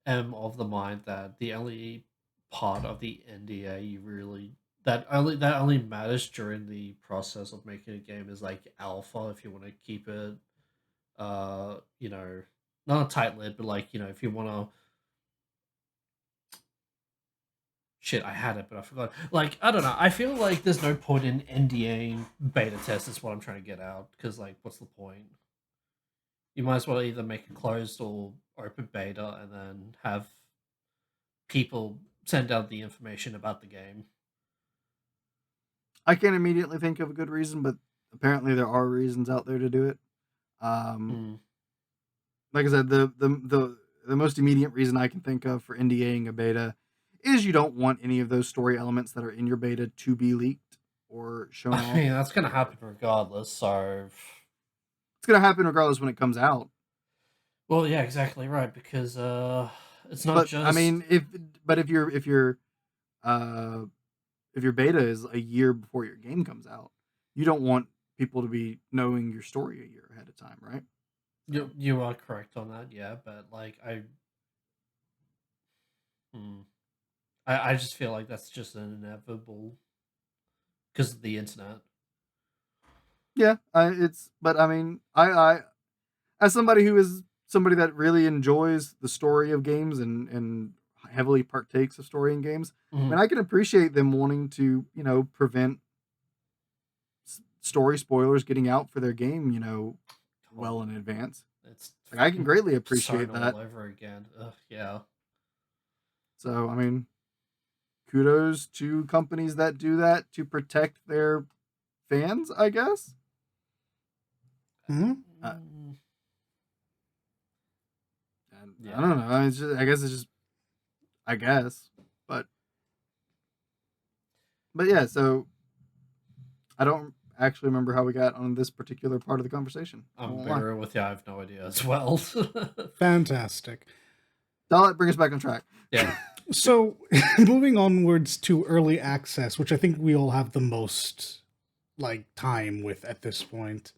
am of the mind that the only part of the NDA you really that only matters during the process of making a game is like alpha if you want to keep it you know, not a tight lid, but like, if you want to shit, I had it, but I forgot. Like, I don't know. I feel like there's no point in NDAing beta tests. Is what I'm trying to get out. Because, like, what's the point? You might as well either make a closed or open beta, and then have people send out the information about the game. I can't immediately think of a good reason, but apparently there are reasons out there to do it. Um, Mm. like I said, the most immediate reason I can think of for NDAing a beta is you don't want any of those story elements that are in your beta to be leaked. or shown I off. mean, that's gonna happen regardless. So, It's gonna happen regardless when it comes out. well, yeah, exactly right. Because it's not But I just mean, uh if your beta is a year before your game comes out, you don't want people to be knowing your story a year ahead of time, right? So you are correct on that. Yeah, but like hmm, I just feel like that's just an inevitable because of the internet. yeah, I mean, I as somebody who is somebody that really enjoys the story of games and heavily partakes of story in games, I Mhm. mean, I can appreciate them wanting to, prevent story spoilers getting out for their game, well Oh, in advance. it's Like I can fucking greatly Persona appreciate all that. over again. Ugh, yeah. So, I mean, kudos to companies that do that to protect their fans, I guess. Mhm. Uh, Mm, and I yeah. don't know. I guess it's just I guess, but yeah. So I don't actually remember how we got on this particular part of the conversation. I I'm won't lie. bigger with you. I have no idea as well. Fantastic. I'll bring us back on track. Yeah. So, moving onwards to early access, which I think we all have the most like time with at this point,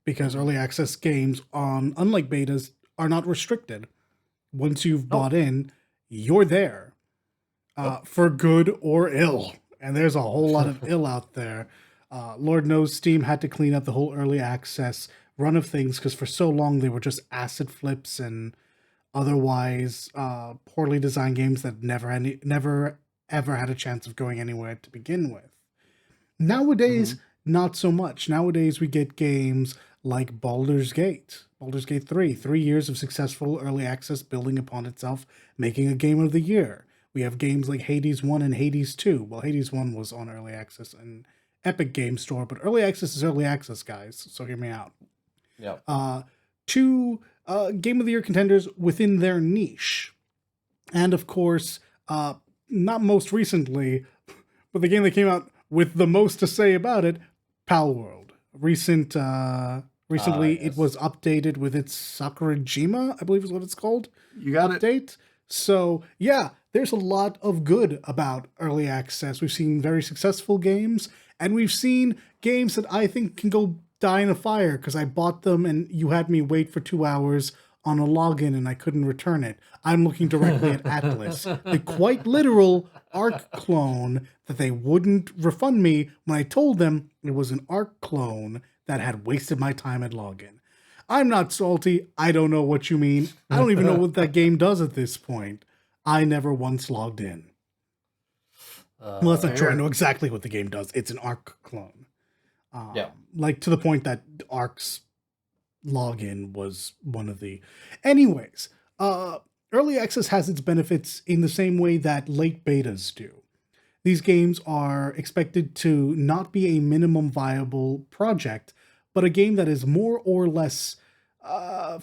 because Mhm. early access games on unlike betas are not restricted. Once you've Nope. bought in, you're there, Yep. for good or ill. And there's a whole lot of ill out there. Lord knows Steam had to clean up the whole early access run of things because for so long they were just asset flips and otherwise poorly designed games that never ever had a chance of going anywhere to begin with. Mm-hmm. Nowadays, not so much. Nowadays, we get games like Baldur's Gate 3, 3 years of successful early access building upon itself, making a game of the year. We have games like Hades 1 and Hades 2. Well, Hades 1 was on early access and Epic Game Store, but early access is early access, guys, so hear me out. Yep. Uh, two Game of the Year contenders within their niche. And of course, uh, not most recently, but the game that came out with the most to say about it, Pal World. Recently, it Yes. was updated with its Sakurajima, I believe is what it's called, You got it. update. So yeah, there's a lot of good about early access. We've seen very successful games, and we've seen games that I think can go die in a fire because I bought them and you had me wait for 2 hours on a login and I couldn't return it. I'm looking directly at Atlas, the quite literal Arc clone that they wouldn't refund me when I told them it was an Arc clone that had wasted my time at login. I'm not salty. I don't know what you mean. I don't even know what that game does at this point. I never once logged in. Well, that's not true. I Fair. know exactly what the game does. It's an Arc clone. Yeah. Like to the point that Arc's login was one of the. Anyways, early access has its benefits in the same way that late betas do. These games are expected to not be a minimum viable project, but a game that is more or less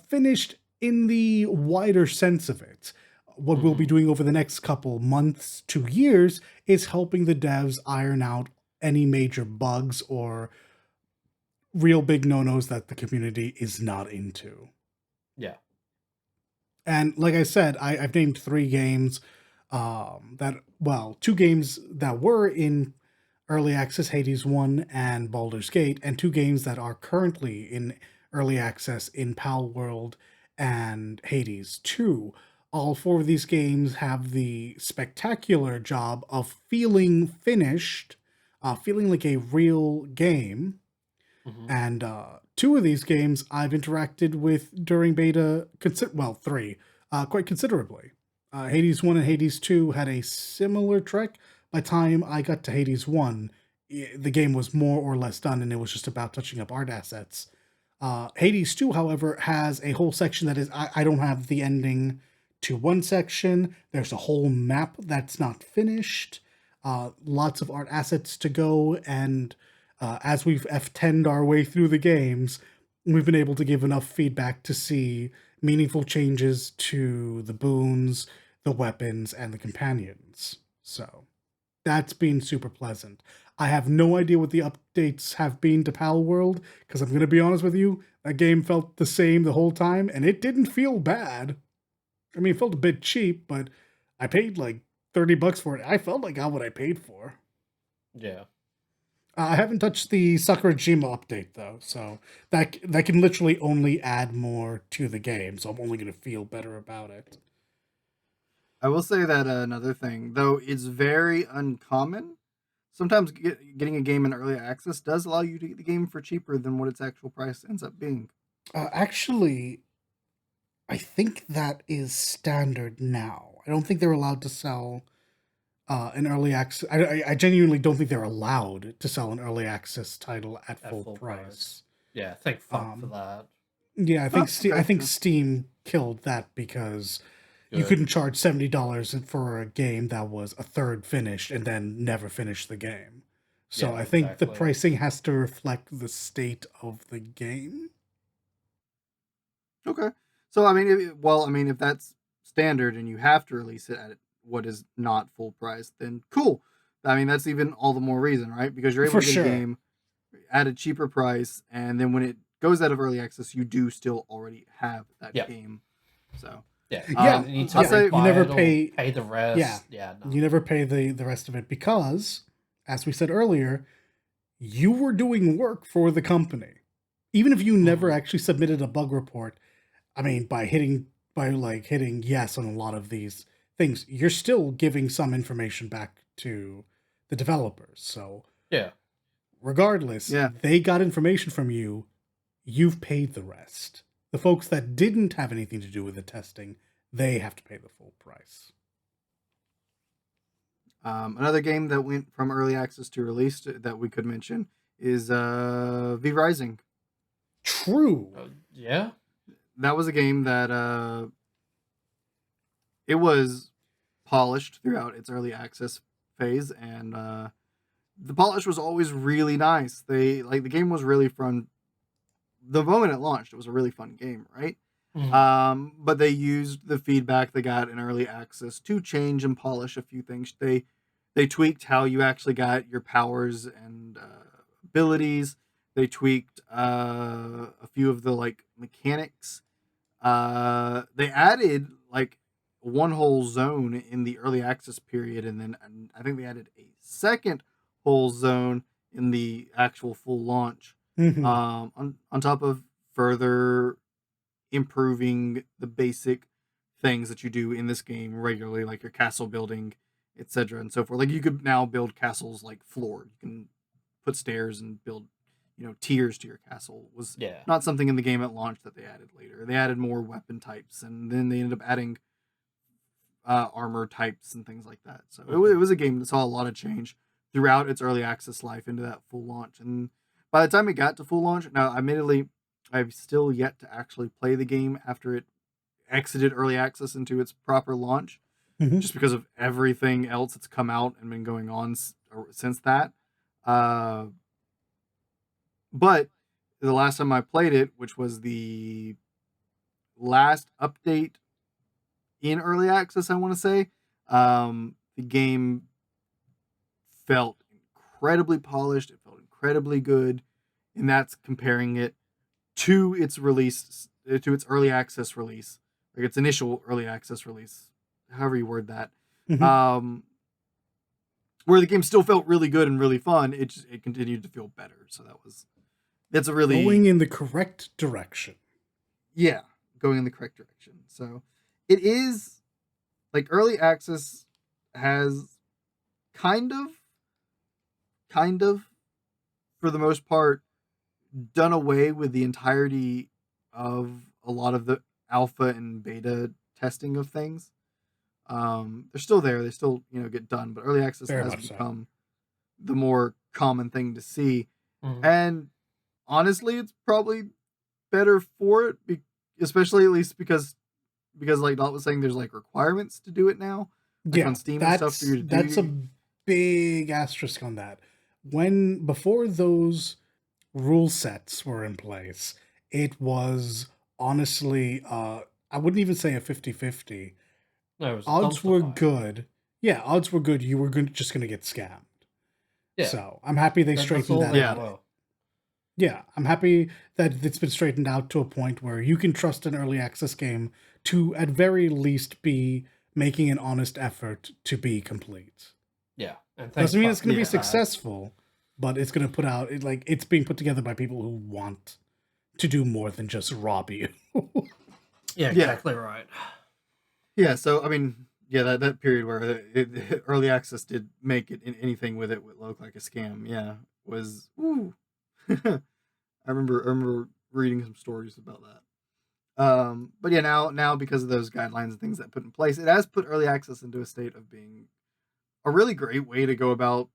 finished in the wider sense of it. What we'll be Hmm. doing over the next couple months to years is helping the devs iron out any major bugs or real big no-nos that the community is not into. Yeah. And like I said, I've named 3 games two games that were in early access, Hades 1 and Baldur's Gate, and 2 games that are currently in early access in Pal World and Hades 2. All 4 of these games have the spectacular job of feeling finished, feeling like a real game, Hmm. and 2 of these games I've interacted with during beta, 3, quite considerably. Hades 1 and Hades 2 had a similar trek. By the time I got to Hades 1, the game was more or less done, and it was just about touching up art assets. Hades 2, however, has a whole section that is, I don't have the ending to one section. There's a whole map that's not finished, lots of art assets to go, and as we've F10'd our way through the games, we've been able to give enough feedback to see meaningful changes to the boons, the weapons, and the companions. So, That's been super pleasant. I have no idea what the updates have been to Pal World, because I'm going to be honest with you, that game felt the same the whole time, and it didn't feel bad. I mean, it felt a bit cheap, but I paid like $30 for it. I felt like I got what I paid for. Yeah. I haven't touched the Sakurajima update though, so that can literally only add more to the game. So I'm only going to feel better about it. I will say that another thing, though it's very uncommon, sometimes getting a game in early access does allow you to get the game for cheaper than what its actual price ends up being. Actually, I think that is standard now. I don't think they're allowed to sell an early access. I genuinely don't think they're allowed to sell an early access title at At full full price. price. Yeah, thank fuck for Um, that. yeah, Oh, I okay, think sure. Steam killed that because you Good. couldn't charge $70 for a game that was a third finished and then never finished the game. So Yeah, I think the exactly. pricing has to reflect the state of the game. Okay. So I mean, well, I mean, if that's standard and you have to release it at what is not full price, then cool. I mean, that's even all the more reason, right? Because you're able For to get a sure. game at a cheaper price, and then when it goes out of early access, you do still already have that Yeah. game. So, Yeah. You Yeah, don't need to I'll yeah. say, You rebuy never it or pay. pay the Yeah, rest. Yeah, no. you never pay the rest of it because, as we said earlier, you were doing work for the company. Even if you never Hmm. actually submitted a bug report, I mean, by like hitting yes on a lot of these things, you're still giving some information back to the developers. So Yeah. regardless, yeah, they got information from you. You've paid the rest. The folks that didn't have anything to do with the testing, they have to pay the full price. another game that went from early access to release that we could mention is V Rising. True. Yeah. That was a game that it was polished throughout its early access phase, and the polish was always really nice. The game was really fun. The moment it launched, it was a really fun game, right? Hmm. But they used the feedback they got in early access to change and polish a few things. They tweaked how you actually got your powers and abilities. They tweaked a few of the like mechanics. They added like one whole zone in the early access period, and I think they added a second whole zone in the actual full launch. Hmm. On top of further improving the basic things that you do in this game regularly, like your castle building, etc., and so forth. Like you could now build castles like floored. You can put stairs and build, tiers to your castle. Was Yeah. not something in the game at launch that they added later. They added more weapon types, and then they ended up adding armor types and things like that. So it Hmm. was a game that saw a lot of change throughout its early access life into that full launch. And by the time it got to full launch, now admittedly, I've still yet to actually play the game after it exited early access into its proper launch, Hmm. just because of everything else that's come out and been going on since that. Uh, but the last time I played it, which was the last update in early access, I want to say, the game felt incredibly polished. It felt incredibly good, and that's comparing it to its release, to its early access release, like its initial early access release, however you word that. Hmm. Um, where the game still felt really good and really fun, it continued to feel better. So that's a Going really, in the correct direction. yeah, going in the correct direction. So it is like early access has kind of kind of for the most part done away with the entirety of a lot of the alpha and beta testing of things. They're still there, they still get done, but early access Very has much so. become the more common thing to see. Hmm. And honestly, it's probably better for it, especially at least because like Dot was saying, there's like requirements to do it now, like Yeah, on Steam and stuff for you to that's a do. big asterisk on that. When before those rule sets were in place, it was honestly I wouldn't even say a 50-50. No, it was a Odds dumpster were fire. good. Yeah, odds were good. You were just going to get scammed. Yeah, So I'm happy they that's straightened all that they Yeah. out. were. Yeah, I'm happy that it's been straightened out to a point where you can trust an early access game to, at very least, be making an honest effort to be complete. Yeah, and thank Doesn't mean it's fuck going to be for Yeah. that. successful, but it's going to put out like it's being put together by people who want to do more than just rob you. Yeah, Yeah. exactly right. Yeah. So I mean, yeah, that period where early access did make it anything with it would look like a scam. Yeah, was ooh. I remember reading some stories about that. But yeah, now because of those guidelines and things that put in place, it has put early access into a state of being a really great way to go about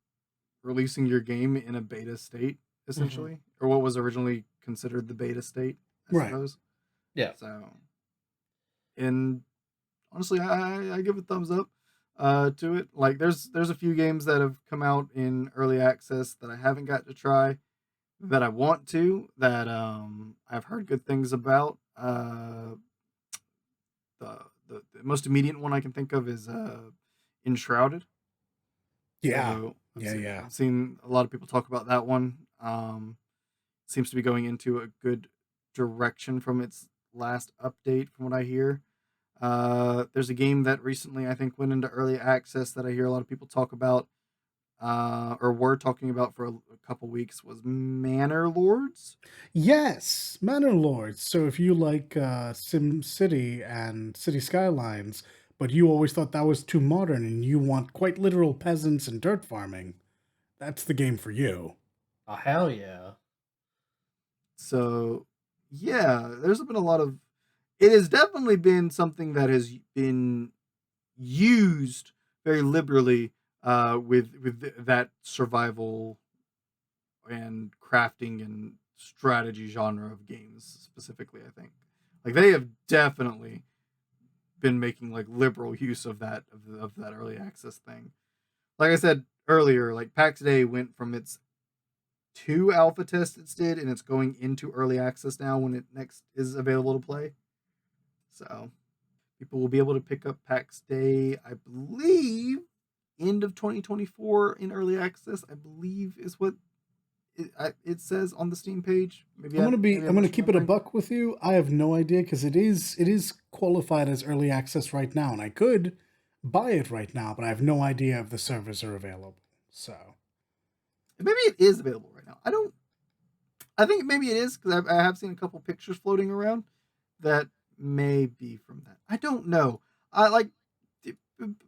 releasing your game in a beta state, Hmm. essentially, or what was originally considered the beta state, I Right. suppose. Yeah. So, and honestly, I give a thumbs up to it. Like, there's a few games that have come out in early access that I haven't got to try that I want to that I've heard good things about. The most immediate one I can think of is Enshrouded. Yeah. So Yeah. Yeah. I've seen a lot of people talk about that one. Seems to be going into a good direction from its last update, from what I hear. There's a game that recently I think went into early access that I hear a lot of people talk about, or were talking about for a couple weeks, was Manor Lords. Yes, Manor Lords. So if you like Sim City and City Skylines, but you always thought that was too modern and you want quite literal peasants and dirt farming, that's the game for you. Oh hell yeah. So yeah, there's been a lot of. It has definitely been something that has been used very liberally with that survival and crafting and strategy genre of games specifically. I think like they have definitely been making like liberal use of of that early access thing. Like I said earlier, like PAX Day went from its two alpha tests it did, and it's going into early access now when it next is available to play. So people will be able to pick up PAX Day, I believe, end of 2024 in early access. I believe is what it says on the Steam page. Maybe maybe I'm I'm gonna keep it a misremembering. buck with you. I have no idea because it is qualified as early access right now, and I could buy it right now, but I have no idea if the servers are available. So Maybe it is available right now. I don't. I think maybe it is because I have seen a couple pictures floating around that may be from that. I don't know. I like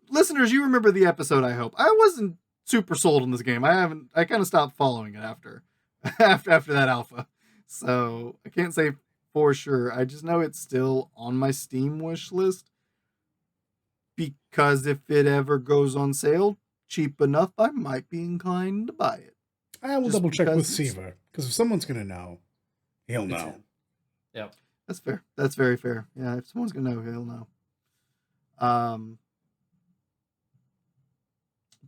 listeners. You remember the episode? I hope I wasn't super sold on this game. I haven't. I kind of stopped following it after after that alpha. So I can't say for sure. I just know it's still on my Steam wish list because if it ever goes on sale cheap enough, I might be inclined to buy it. I will Just double check with because it's Seaver because if someone's gonna know, he'll It's know. him. Yep. that's fair. That's very fair. Yeah, if someone's gonna know, he'll know. Um,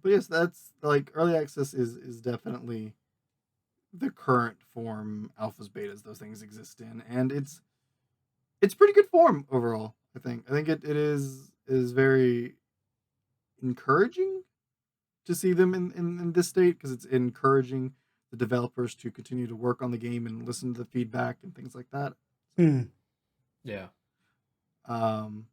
but yes, that's like early access is definitely the current form alphas betas those things exist in, and it's pretty good form overall. I think it is very encouraging to see them in this state because it's encouraging the developers to continue to work on the game and listen to the feedback and things like that. Hmm. Yeah. Um,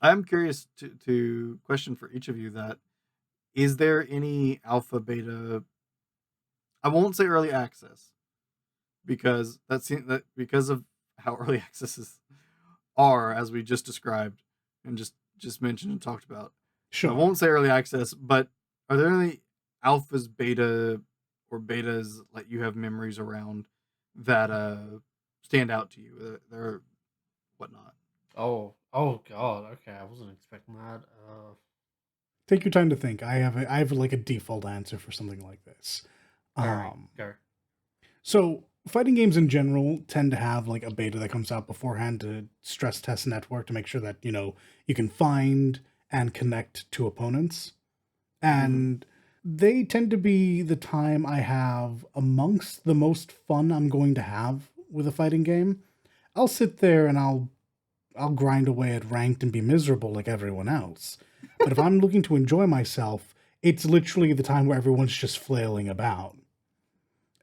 I'm curious to question for each of you that is there any alpha beta? I won't say early access because that because of how early accesses are, as we just described and just mentioned and talked about. I Sure. won't say early access, but are there any alphas, beta, or betas that you have memories around that stand out to you? They're whatnot. Oh god. Okay, I wasn't expecting that. Take your time to think. I have like a default answer for something like this. All right, Um, go. so fighting games in general tend to have like a beta that comes out beforehand to stress test network to make sure that you can find and connect to opponents, Mm-hmm. and they tend to be the time I have amongst the most fun I'm going to have with a fighting game. I'll sit there and I'll grind away at ranked and be miserable like everyone else. But if I'm looking to enjoy myself, it's literally the time where everyone's just flailing about.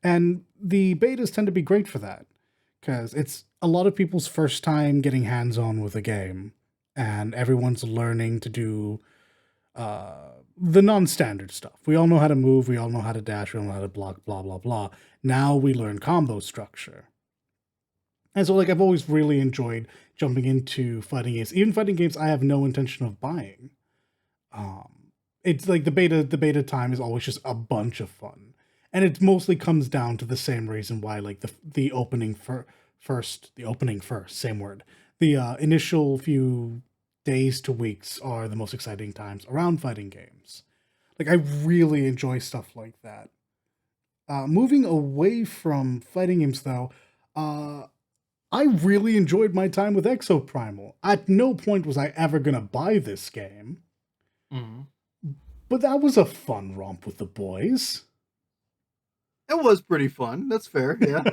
And the betas tend to be great for that, because it's a lot of people's first time getting hands on with a game, and everyone's learning to do the non standard stuff. We all know how to move, we all know how to dash, we all know how to block, blah, blah, blah. Now we learn combo structure. And so, like, I've always really enjoyed jumping into fighting games, even fighting games I have no intention of buying. It's like the beta time is always just a bunch of fun, and it mostly comes down to the same reason why, like, the opening first, same word, the initial few days to weeks are the most exciting times around fighting games. Like, I really enjoy stuff like that. Moving away from fighting games, though, uh, I really enjoyed my time with Exoprimal. At no point was I ever gonna buy this game, Mhm. but that was a fun romp with the boys. It was pretty fun. That's fair. Yeah.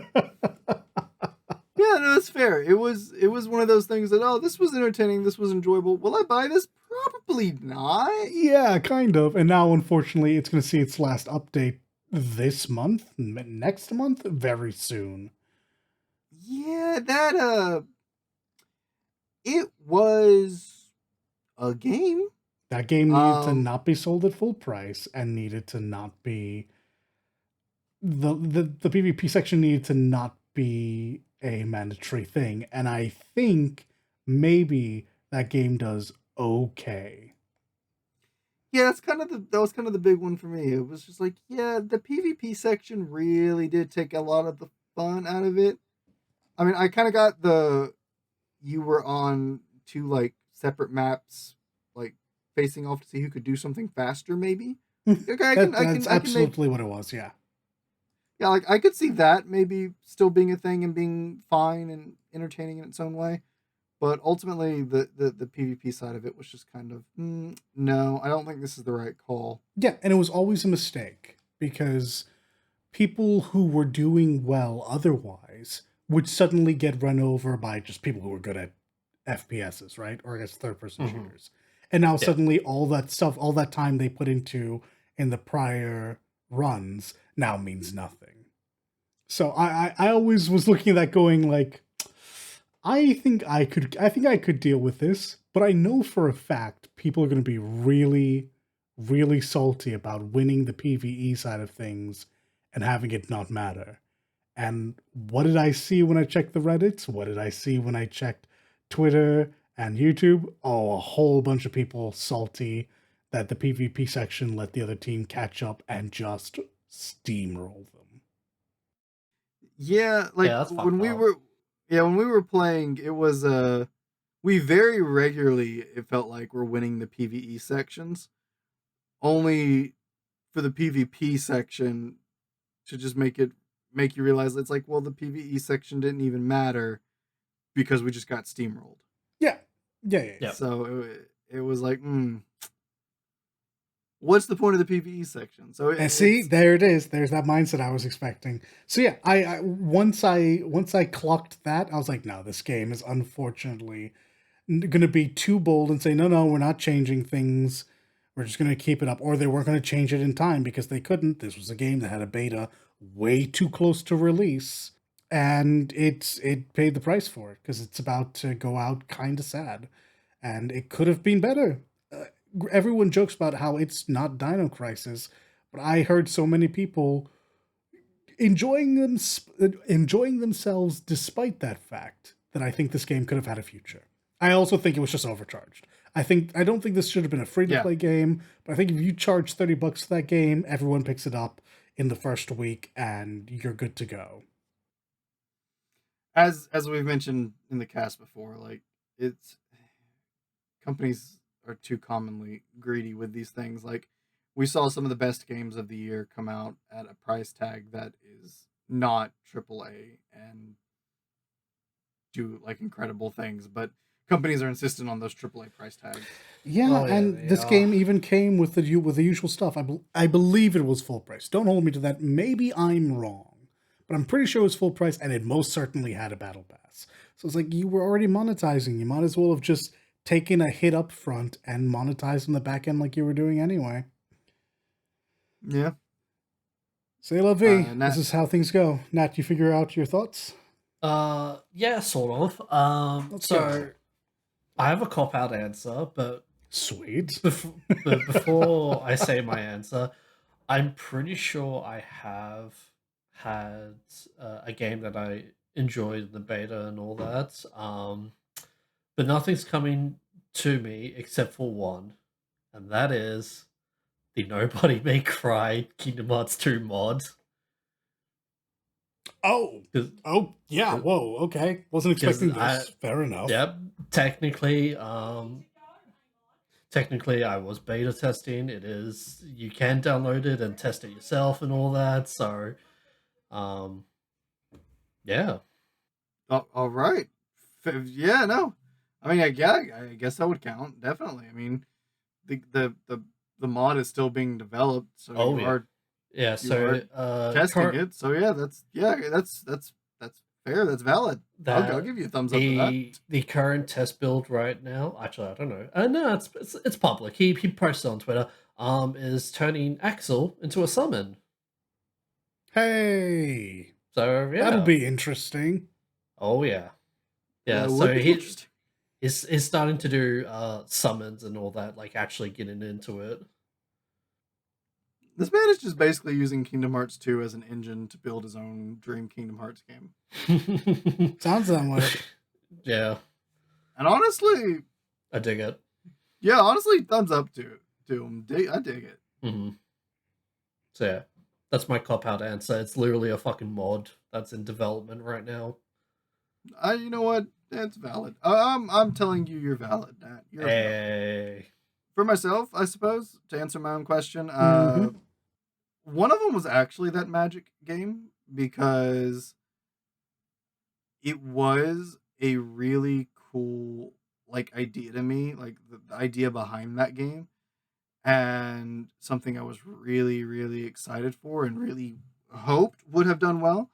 Yeah, no, that's fair. It was one of those things that, oh, this was entertaining, this was enjoyable. Will I buy this? Probably not. Yeah, kind of. And now, unfortunately, it's going to see its last update this month, next month, very soon. Yeah, that it was a game. That game needed to Um not be sold at full price and needed to not be the PvP section needed to not be a mandatory thing. And I think maybe that game does okay. yeah, that was kind of the big one for me. It was just like, yeah, the PvP section really did take a lot of the fun out of it. I mean, I kind of got the you were on two like separate maps, like facing off to see who could do something faster. Maybe. Okay, That's I can maybe absolutely what it was. Yeah. yeah, like I could see that maybe still being a thing and being fine and entertaining in its own way. But ultimately, the PvP side of it was just kind of no. I don't think this is the right call. Yeah, and it was always a mistake because people who were doing well otherwise would suddenly get run over by just people who were good at FPSs, right? Or I guess third person Mhm. shooters. And now Yeah. suddenly all that stuff, all that time they put into in the prior runs now means nothing. So I always was looking at that going like, I think I could deal with this, but I know for a fact people are gonna be really, really salty about winning the PvE side of things and having it not matter. And what did I see when I checked the Reddits? What did I see when I checked Twitter and YouTube? Oh, a whole bunch of people salty that the PvP section let the other team catch up and just steamroll them. Yeah, like Yeah, that's when fucked we up. were when we were playing, it was we very regularly it felt like we're winning the PvE sections, only for the PvP section to just make you realize it's like, well, the PvE section didn't even matter because we just got steamrolled. Yeah. Yeah, yeah, yeah. Yep. So it was like, what's the point of the PvE section? So And see, it's there it is. There's that mindset I was expecting. So yeah, once I clocked that, I was like, no, this game is unfortunately going to be too bold and say, no, no, we're not changing things. We're just going to keep it up. Or they weren't going to change it in time because they couldn't. This was a game that had a beta way too close to release, and it paid the price for it because it's about to go out kind of sad, and it could have been better. Uh, Everyone jokes about how it's not Dino Crisis, but I heard so many people enjoying themselves despite that fact that I think this game could have had a future. I also think it was just overcharged. I don't think this should have been a free to yeah. play game, but I think if you charge $30 for that game, everyone picks it up in the first week and you're good to go. As we've mentioned in the cast before, like it's companies are too commonly greedy with these things. Like we saw some of the best games of the year come out at a price tag that is not AAA and do like incredible things, but companies are insistent on those AAA price tags. Yeah, Oh yeah, and they this are. game even came with the usual stuff. I believe it was full price. Don't hold me to that. Maybe I'm wrong, but I'm pretty sure it was full price, and it most certainly had a battle pass. So it's like you were already monetizing. You might as well have just taken a hit up front and monetized on the back end like you were doing anyway. Yeah. Say la vie. This Nat, is how things go. Nat, you figure out your thoughts? Yeah, sort of. Let's So go. I have a cop out answer, but Sweet. before I say my answer, I'm pretty sure I have had a game that I enjoyed in the beta and all that. But nothing's coming to me except for one, and that is the Nobody May Cry Kingdom Hearts 2 mod. Oh. Oh, yeah. Whoa. Okay. Wasn't expecting this. Fair enough. Yep. Technically, I was beta testing. It is, you can download it and test it yourself and all that. So, yeah. all right. Yeah, no. I mean, I guess that would count. Definitely. I mean, the mod is still being developed, so Oh you yeah. are Yeah. you So, are testing it. So yeah, that's fair. That's valid. I'll give you a thumbs up for that. the current test build right now. Actually, I don't know. No, it's public. He posted on Twitter. Is turning Axel into a summon. Hey. So yeah, That'll be interesting. oh yeah, yeah. That So would be interesting. he's starting to do summons and all that, like actually getting into it. This man is just basically using Kingdom Hearts 2 as an engine to build his own dream Kingdom Hearts game. Sounds that way. Yeah, And honestly, I dig it. yeah, honestly, thumbs up to him. I dig it. Mm-hmm. So yeah, that's my cop out answer. It's literally a fucking mod that's in development right now. You know what? It's valid. I'm telling you, you're valid. Nat. You're valid. Hey. For myself, I suppose, to answer my own question, Mhm. one of them was actually that Magic game because it was a really cool like idea to me, like the idea behind that game, and something I was really, really excited for and really hoped would have done well.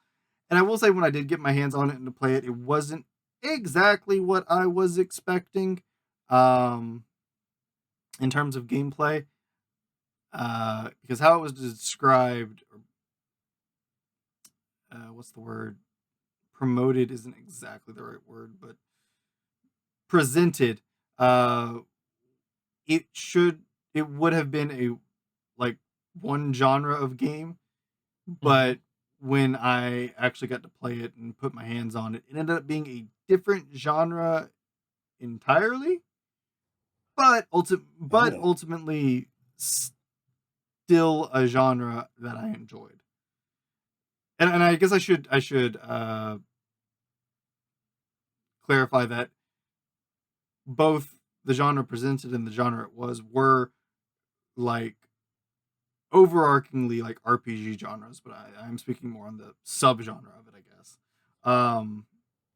And I will say, when I did get my hands on it and to play it, it wasn't exactly what I was expecting, um, in terms of gameplay. Because how it was described, what's the word? Promoted isn't exactly the right word, but presented. Uh, it would have been a like one genre of game, but when I actually got to play it and put my hands on it, it ended up being a different genre entirely, but ultimately still a genre that I enjoyed. And I guess I should clarify that both the genre presented and the genre it was were like overarchingly like RPG genres, but I'm speaking more on the subgenre of it, I guess.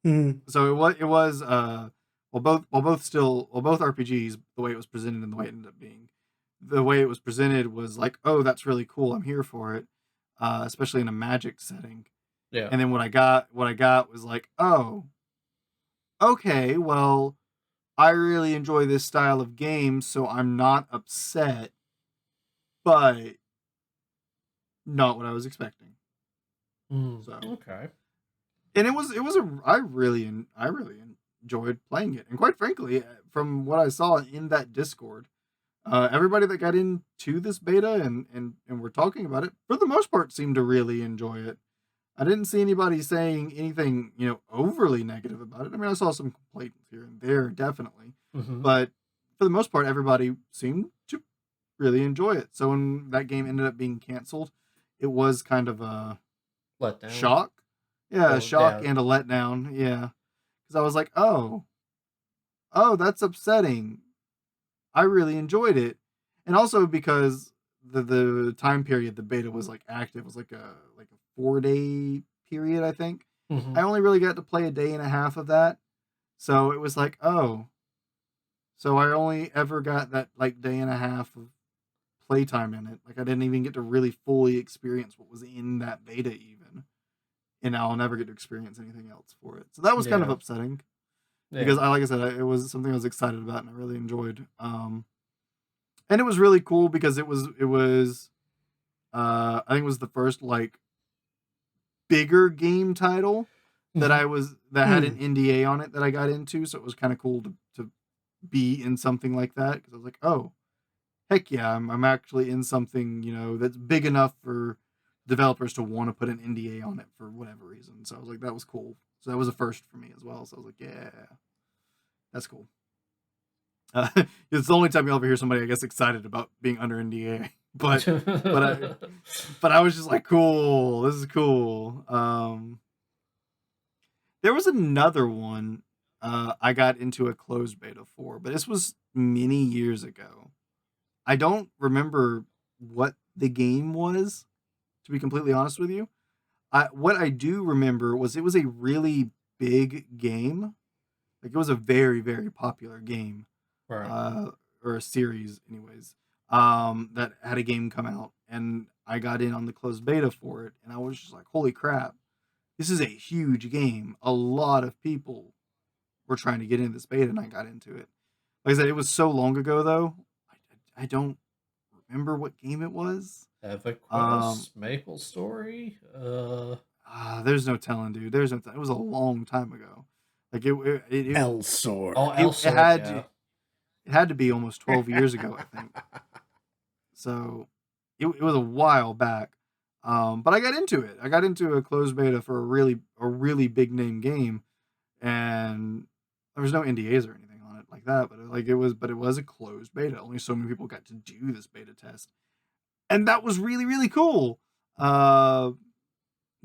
Mhm. So it was both RPGs, the way it was presented and the way it ended up being, the way it was presented was like, oh, that's really cool, I'm here for it, especially in a Magic setting. Yeah. And then what I got was like, oh, okay, well, I really enjoy this style of game, so I'm not upset, but not what I was expecting. So, Okay. and it was a I really enjoyed playing it, and quite frankly, from what I saw in that Discord, everybody that got into this beta and were talking about it, for the most part, seemed to really enjoy it. I didn't see anybody saying anything, overly negative about it. I mean, I saw some complaints here and there, definitely, Mm-hmm. but for the most part, everybody seemed to really enjoy it. So when that game ended up being canceled, it was kind of a Let down. shock. Yeah, a Well, shock yeah. and a letdown. Yeah, because I was like, oh, that's upsetting. I really enjoyed it, and also because the time period the beta was like active was like a 4 day period, I think. Mm-hmm. I only really got to play a day and a half of that, so it was like, oh, so I only ever got that like day and a half of playtime in it. Like I didn't even get to really fully experience what was in that beta even. and I'll never get to experience anything else for it. So that was kind of Yeah. upsetting Yeah. because like I said, it was something I was excited about and I really enjoyed. And it was really cool because it was I think it was the first like bigger game title Mhm. that had an Mm. NDA on it that I got into, so it was kind of cool to be in something like that because I was like, oh, heck yeah, I'm actually in something, that's big enough for developers to want to put an NDA on it for whatever reason. So I was like, that was cool. So that was a first for me as well. So I was like, yeah, that's cool. Uh, it's the only time you'll ever hear somebody, I guess, excited about being under NDA. But I was just like, cool, this is cool. There was another one I got into a closed beta for, but this was many years ago. I don't remember what the game was, to be completely honest with you. What I do remember was it was a really big game. Like it was a very, very popular game, Right. uh, or a series, anyways. That had a game come out, and I got in on the closed beta for it, and I was just like, "Holy crap! This is a huge game. A lot of people were trying to get into this beta, and I got into it." Like I said, it was so long ago, though. I don't remember what game it was. Um, EverQuest, Maple Story. there's no telling, dude. It was a long time ago. Like L sword. Oh, it, L it Sword. had to Yeah. it had to be almost 12 years ago, I think. So it was a while back. But I got into it. I got into a closed beta for a really big name game, and there was no NDAs or anything on it like that. But it was a closed beta. Only so many people got to do this beta test, and that was really really cool. Uh,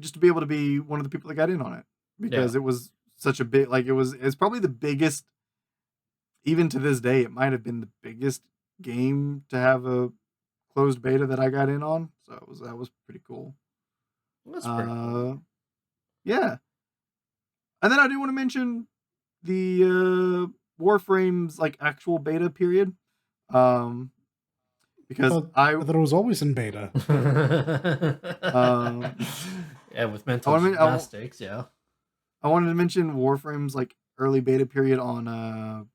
just to be able to be one of the people that got in on it Yeah. because it was such a big it's probably the biggest, even to this day it might have been the biggest game to have a closed beta that I got in on, so that was pretty cool. That's pretty cool. uh yeah, and then I do want to mention the Warframe's like actual beta period, um because I thought it was always in beta. um Yeah, with I mental want to gymnastics. Yeah. I wanted to mention Warframe's like early beta period on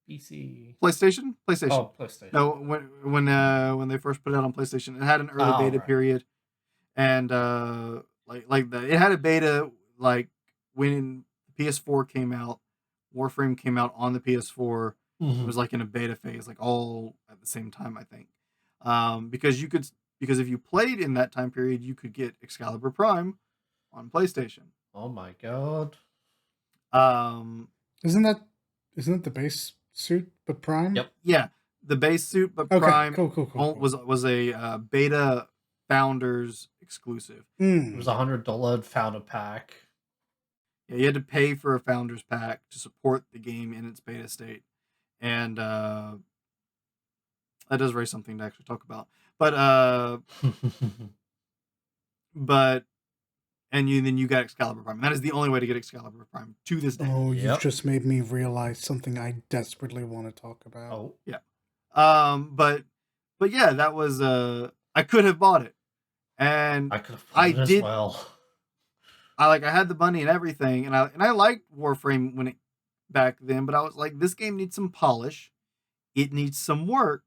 PC. PlayStation. Oh, PlayStation. No, when they first put it out on PlayStation, it had an early Oh, beta right. period, and it had a beta like when PS4 came out. Warframe came out on the PS4. It Hmm. was like in a beta phase, like all at the same time, I think. Because if you played in that time period, you could get Excalibur Prime on PlayStation. Oh my god. Um, Isn't that the base suit but Prime? Yep. yeah, the base suit, but Okay, Prime cool, cool, cool, cool. was a beta founders exclusive. It was Mm. $100 founder pack. Yeah, you had to pay for a founders pack to support the game in its beta state, and that does raise something to actually talk about. But but and you got Excalibur Prime. And that is the only way to get Excalibur Prime to this day. Oh, you've Yep. just made me realize something I desperately want to talk about. Oh, Yeah. But yeah, that was I could have bought it, and I could have I bought it as did. well. I had the money and everything, and I liked Warframe when it back then, but I was like, this game needs some polish. It needs some work,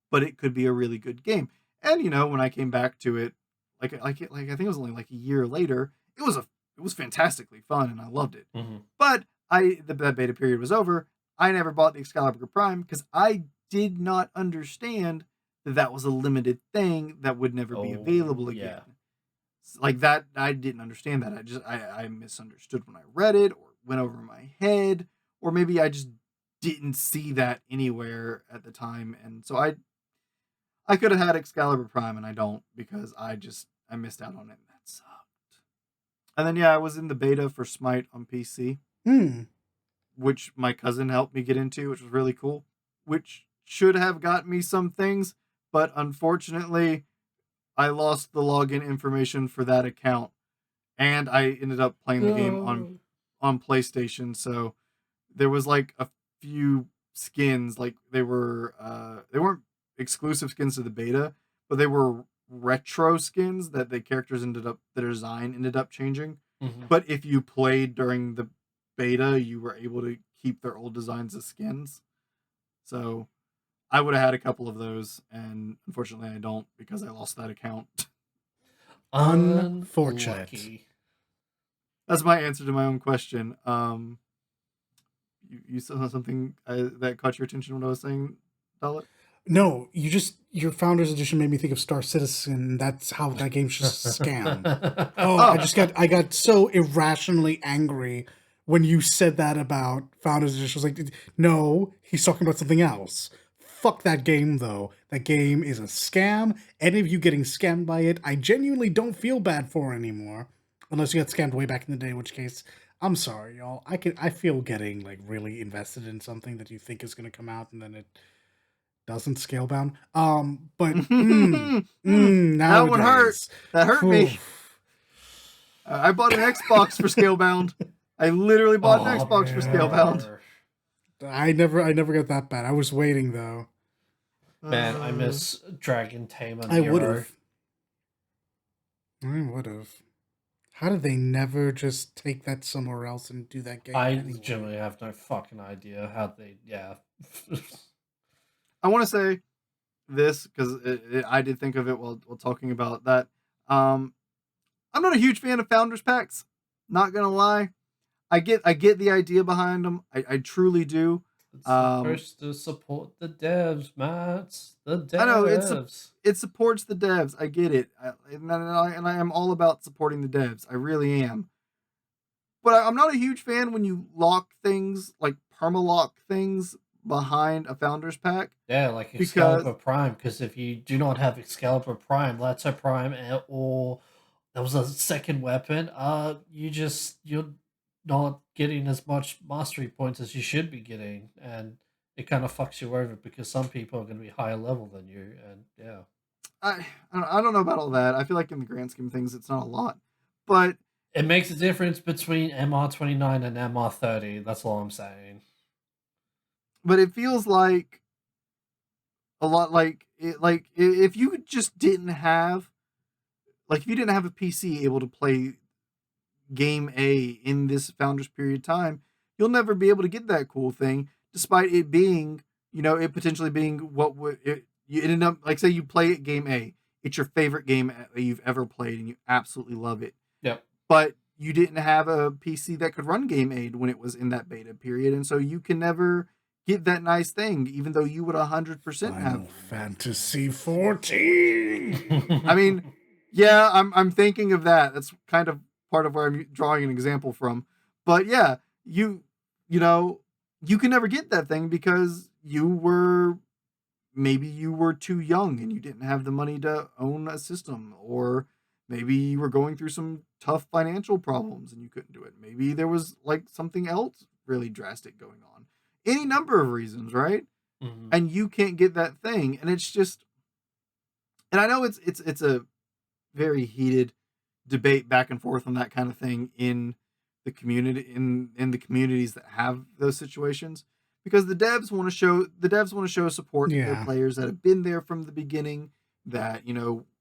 but it could be a really good game. And when I came back to it, like I think it was only like a year later, it was fantastically fun and I loved it. Hmm. But that beta period was over. I never bought the Excalibur Prime because I did not understand that that was a limited thing that would never be available Oh, yeah. again. Like that, I didn't understand that. I misunderstood when I read it, or went over my head, or maybe I just didn't see that anywhere at the time, and so I could have had Excalibur Prime, and I don't because I missed out on it, and that sucked. And then yeah, I was in the beta for Smite on PC, Hmm. which my cousin helped me get into, which was really cool. Which should have got me some things, but unfortunately, I lost the login information for that account, and I ended up playing the game No. on PlayStation. So there was like a few skins, like they weren't exclusive skins to the beta, but they were retro skins that the characters the design ended up changing. Mhm. But if you played during the beta, you were able to keep their old designs as skins. So I would have had a couple of those, and unfortunately, I don't because I lost that account. Unfortunate. Unlucky. That's my answer to my own question. You saw something that caught your attention when I was saying, Dalit? No, your Founders Edition made me think of Star Citizen. That's how that game's just a scam. Oh, Oh, I got so irrationally angry when you said that about Founders Edition. I was like, no, he's talking about something else. Fuck that game though. That game is a scam. Any of you getting scammed by it, I genuinely don't feel bad for anymore. Unless you got scammed way back in the day, in which case, I'm sorry, y'all. I feel getting like really invested in something that you think is gonna come out and then it doesn't scalebound. But that one hurt. nowadays, That hurt whew, me. I bought an Xbox for Scalebound. I literally bought an Oh, Xbox for Scalebound. brr. I never got that bad. I was waiting though. Man, I Uh, miss Dragon Tamer I would Nero. have. I would have. How did they never just take that somewhere else and do that game I anyway? legitimately have no fucking idea how they. Yeah. I want to say this because I did think of it while talking about that. Um, I'm not a huge fan of Founders Packs. Not gonna lie. I get the idea behind them. I truly do. It's Um, supposed to support the devs, Matt. The I know devs. it supports the devs. I get it, and I am all about supporting the devs. I really am. But I'm not a huge fan when you lock things like permalock things behind a Founders Pack Yeah, like because Excalibur Prime. Because if you do not have Excalibur Prime, Lato Prime, or there was a second weapon, you're not getting as much mastery points as you should be getting, and it kind of fucks you over because some people are going to be higher level than you, and yeah. I don't know about all that. I feel like in the grand scheme of things, it's not a lot, but It makes a difference between MR29 and MR30. That's all I'm saying. it feels like a lot if you just didn't have if you didn't have a PC able to play game A in this founders period time, you'll never be able to get that cool thing, despite it being, it potentially being what would it you ended up like say you play it game A, it's your favorite game that you've ever played and you absolutely love it. Yep. But you didn't have a PC that could run game A when it was in that beta period, and so you can never get that nice thing, even though you would 100% Final have. Fantasy 14. I mean, yeah, I'm thinking of that. That's kind of part of where I'm drawing an example from. But yeah, you know, you can never get that thing because maybe you were too young and you didn't have the money to own a system, or maybe you were going through some tough financial problems and you couldn't do it. Maybe there was like something else really drastic going on. Any number of reasons, right? Mhm. And you can't get that thing, and it's just, and I know it's a very heated debate back and forth on that kind of thing in the communities that have those situations, because the devs want to show support to their Yeah. players that have been there from the beginning, that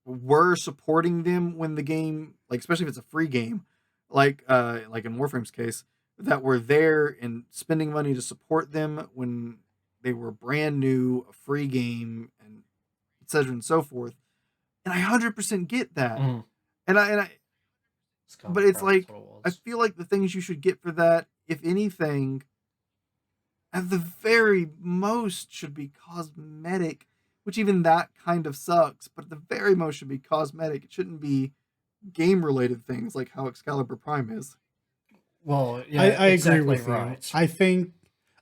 were supporting them when the game, like especially if it's a free game, like in Warframe's case, that were there and spending money to support them when they were brand new, a free game, and etc. and so forth. And I 100% get that. Mhm. And I but Scarborough it's Prime, that's like what it I was. feel like the things you should get for that, if anything, at the very most should be cosmetic, which even that kind of sucks, but at the very most should be cosmetic. It shouldn't be game related things like how Excalibur Prime is. Well, yeah, I agree exactly with you. right. I think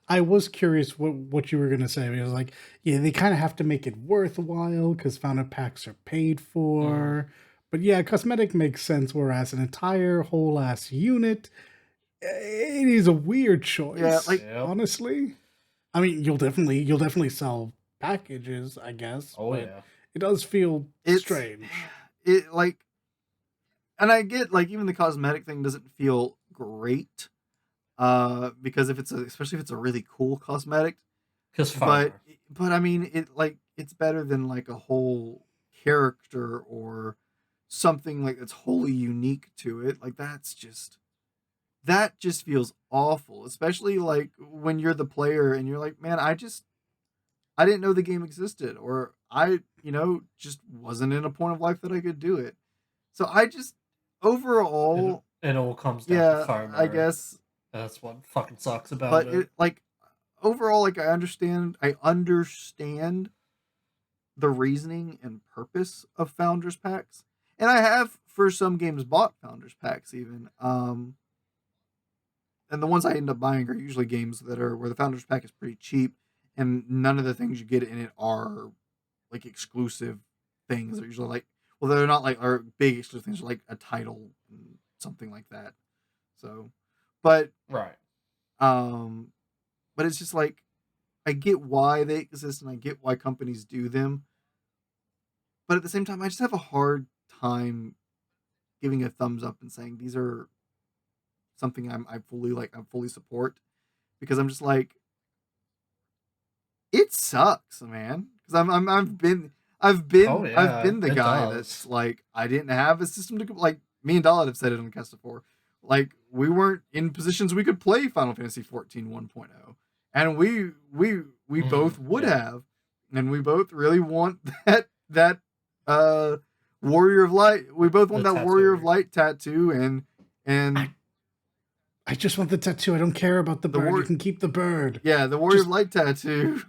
I was curious what you were gonna say because like yeah they kind of have to make it worthwhile because founder packs are paid Mhm. for, but yeah cosmetic makes sense. Whereas an entire whole ass unit, it is a weird Yeah, choice. like Yep. Honestly, I mean you'll definitely sell packages I guess, Oh but yeah. it does feel it's strange. it like and I get like even the cosmetic thing doesn't feel great because if especially if it's a really cool cosmetic, Because but FOMO. I mean it's better than like a whole character or something like that's wholly unique to it. Like that just feels awful, especially like when you're the player and you're like, man, I didn't know the game existed, or I, just wasn't in a point of life that I could do it. So I just It overall, it all comes down to yeah, I FOMO. guess, That's what fucking sucks about but it. it like overall, like I understand the reasoning and purpose of founders packs, and I have for some games bought founders packs even. And the ones I end up buying are usually games that are where the founders pack is pretty cheap, and none of the things you get in it are like exclusive things. They're usually like, well, they're not like are big exclusive things. They're like a title and something like that. So, but Right. um, but it's just like I get why they exist and I get why companies do them, but at the same time, I just have a hard time giving a thumbs up and saying these are something I fully support, because I'm just like, it sucks, man. Because Oh I've yeah, been the it guy that's does. like, I didn't have a system to like me and Dalit have said it on Cast of 4. Like we weren't in positions we could play Final Fantasy 14 1.0. And we both would Yeah. have, and we both really want that uh Warrior of Light. We both want The that Warrior of tattoo. Light tattoo, and I just want the tattoo. I don't care about the the bird. You war can keep the bird. yeah, the Warrior of Just Light tattoo.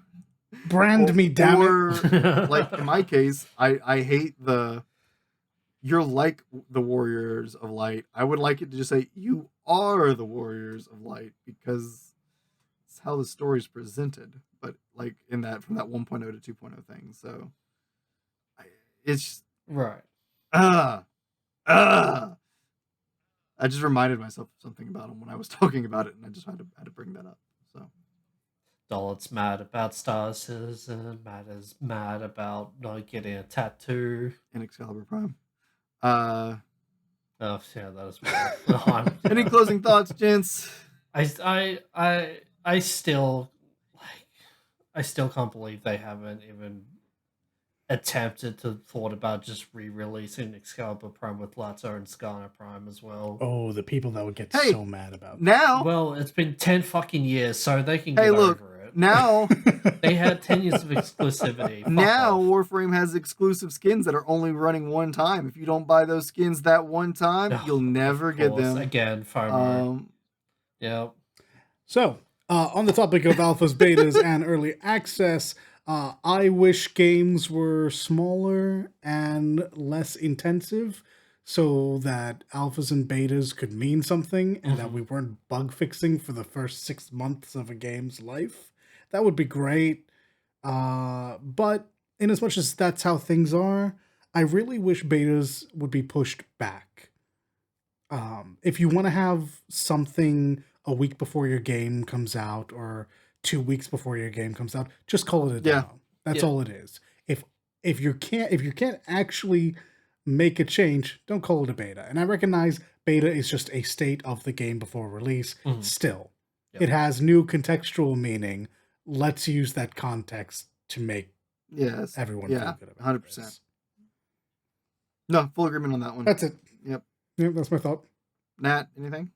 brand or, me, damn it. or like in my case, I hate the you're like the Warriors of Light. I would like it to just say you are the Warriors of Light, because it's how the story's presented. But like in that from that 1.0 to 2.0 thing, so it's just, Right. ah ah. I just reminded myself of something about him when I was talking about it, and I just had to bring that up. So Dollard's mad about Star Citizen. Matt is mad about not getting a tattoo. in Excalibur Prime. Uh, Oh yeah, that is well. any closing thoughts, gents? I still like. I still can't believe they haven't even attempted to thought about just re-releasing Excalibur Prime with Lato and Skarner Prime as well. Oh, the people that would get Hey, so mad about now, Well, it's been 10 fucking years, so they can hey, get look, over it. now, They had 10 years of exclusivity. Fuck now off. Warframe has exclusive skins that are only running one time. If you don't buy those skins that one time, Ugh, you'll never of get course. them. Again, FOMO. Yep. So, on the topic of alphas, betas, and early access, I wish games were smaller and less intensive so that alphas and betas could mean something and that we weren't bug fixing for the first 6 months of a game's life. That would be great. But in as much as that's how things are, I really wish betas would be pushed back. If you want to have something a week before your game comes out or 2 weeks before your game comes out, just call it a Yeah. demo. That's Yeah. all it is. If you can't actually make a change, don't call it a beta. And I recognize beta is just a state of the game before release. Still, Yep. it has new contextual meaning. Let's use that context to make Yes. everyone Yeah, feel good about 100%. this. No, full agreement on that one. That's it. Yep. Yep, that's my thought. Nat, anything?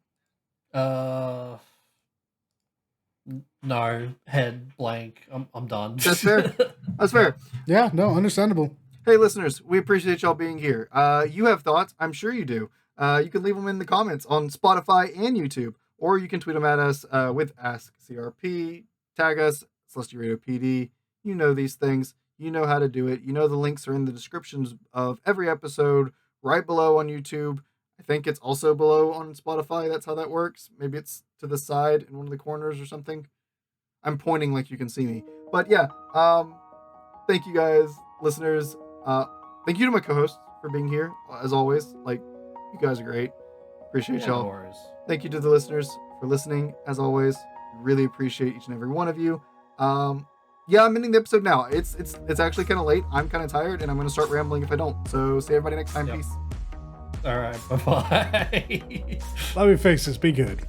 No, head blank. I'm done. That's fair. That's fair. Yeah, no, understandable. Hey, listeners, we appreciate y'all being here. You have thoughts. I'm sure you do. You can leave them in the comments on Spotify and YouTube, or you can tweet them at us with AskCRP. Tag us, Celestia Radio PD. You know these things. You know how to do it. You know the links are in the descriptions of every episode, right below on YouTube. I think it's also below on Spotify. That's how that works. Maybe it's to the side in one of the corners or something. I'm pointing like you can see me. But yeah, thank you guys, listeners. Thank you to my co-hosts for being here, as always. Like, you guys are great. Appreciate Yeah, y'all. no worries. Thank you to the listeners for listening, as always. Really appreciate each and every one of you. Yeah, I'm ending the episode now. It's actually kind of late. I'm kind of tired, and I'm going to start rambling if I don't. So see everybody next time. Yep. Peace. All right, bye-bye. Love your faces. Be good.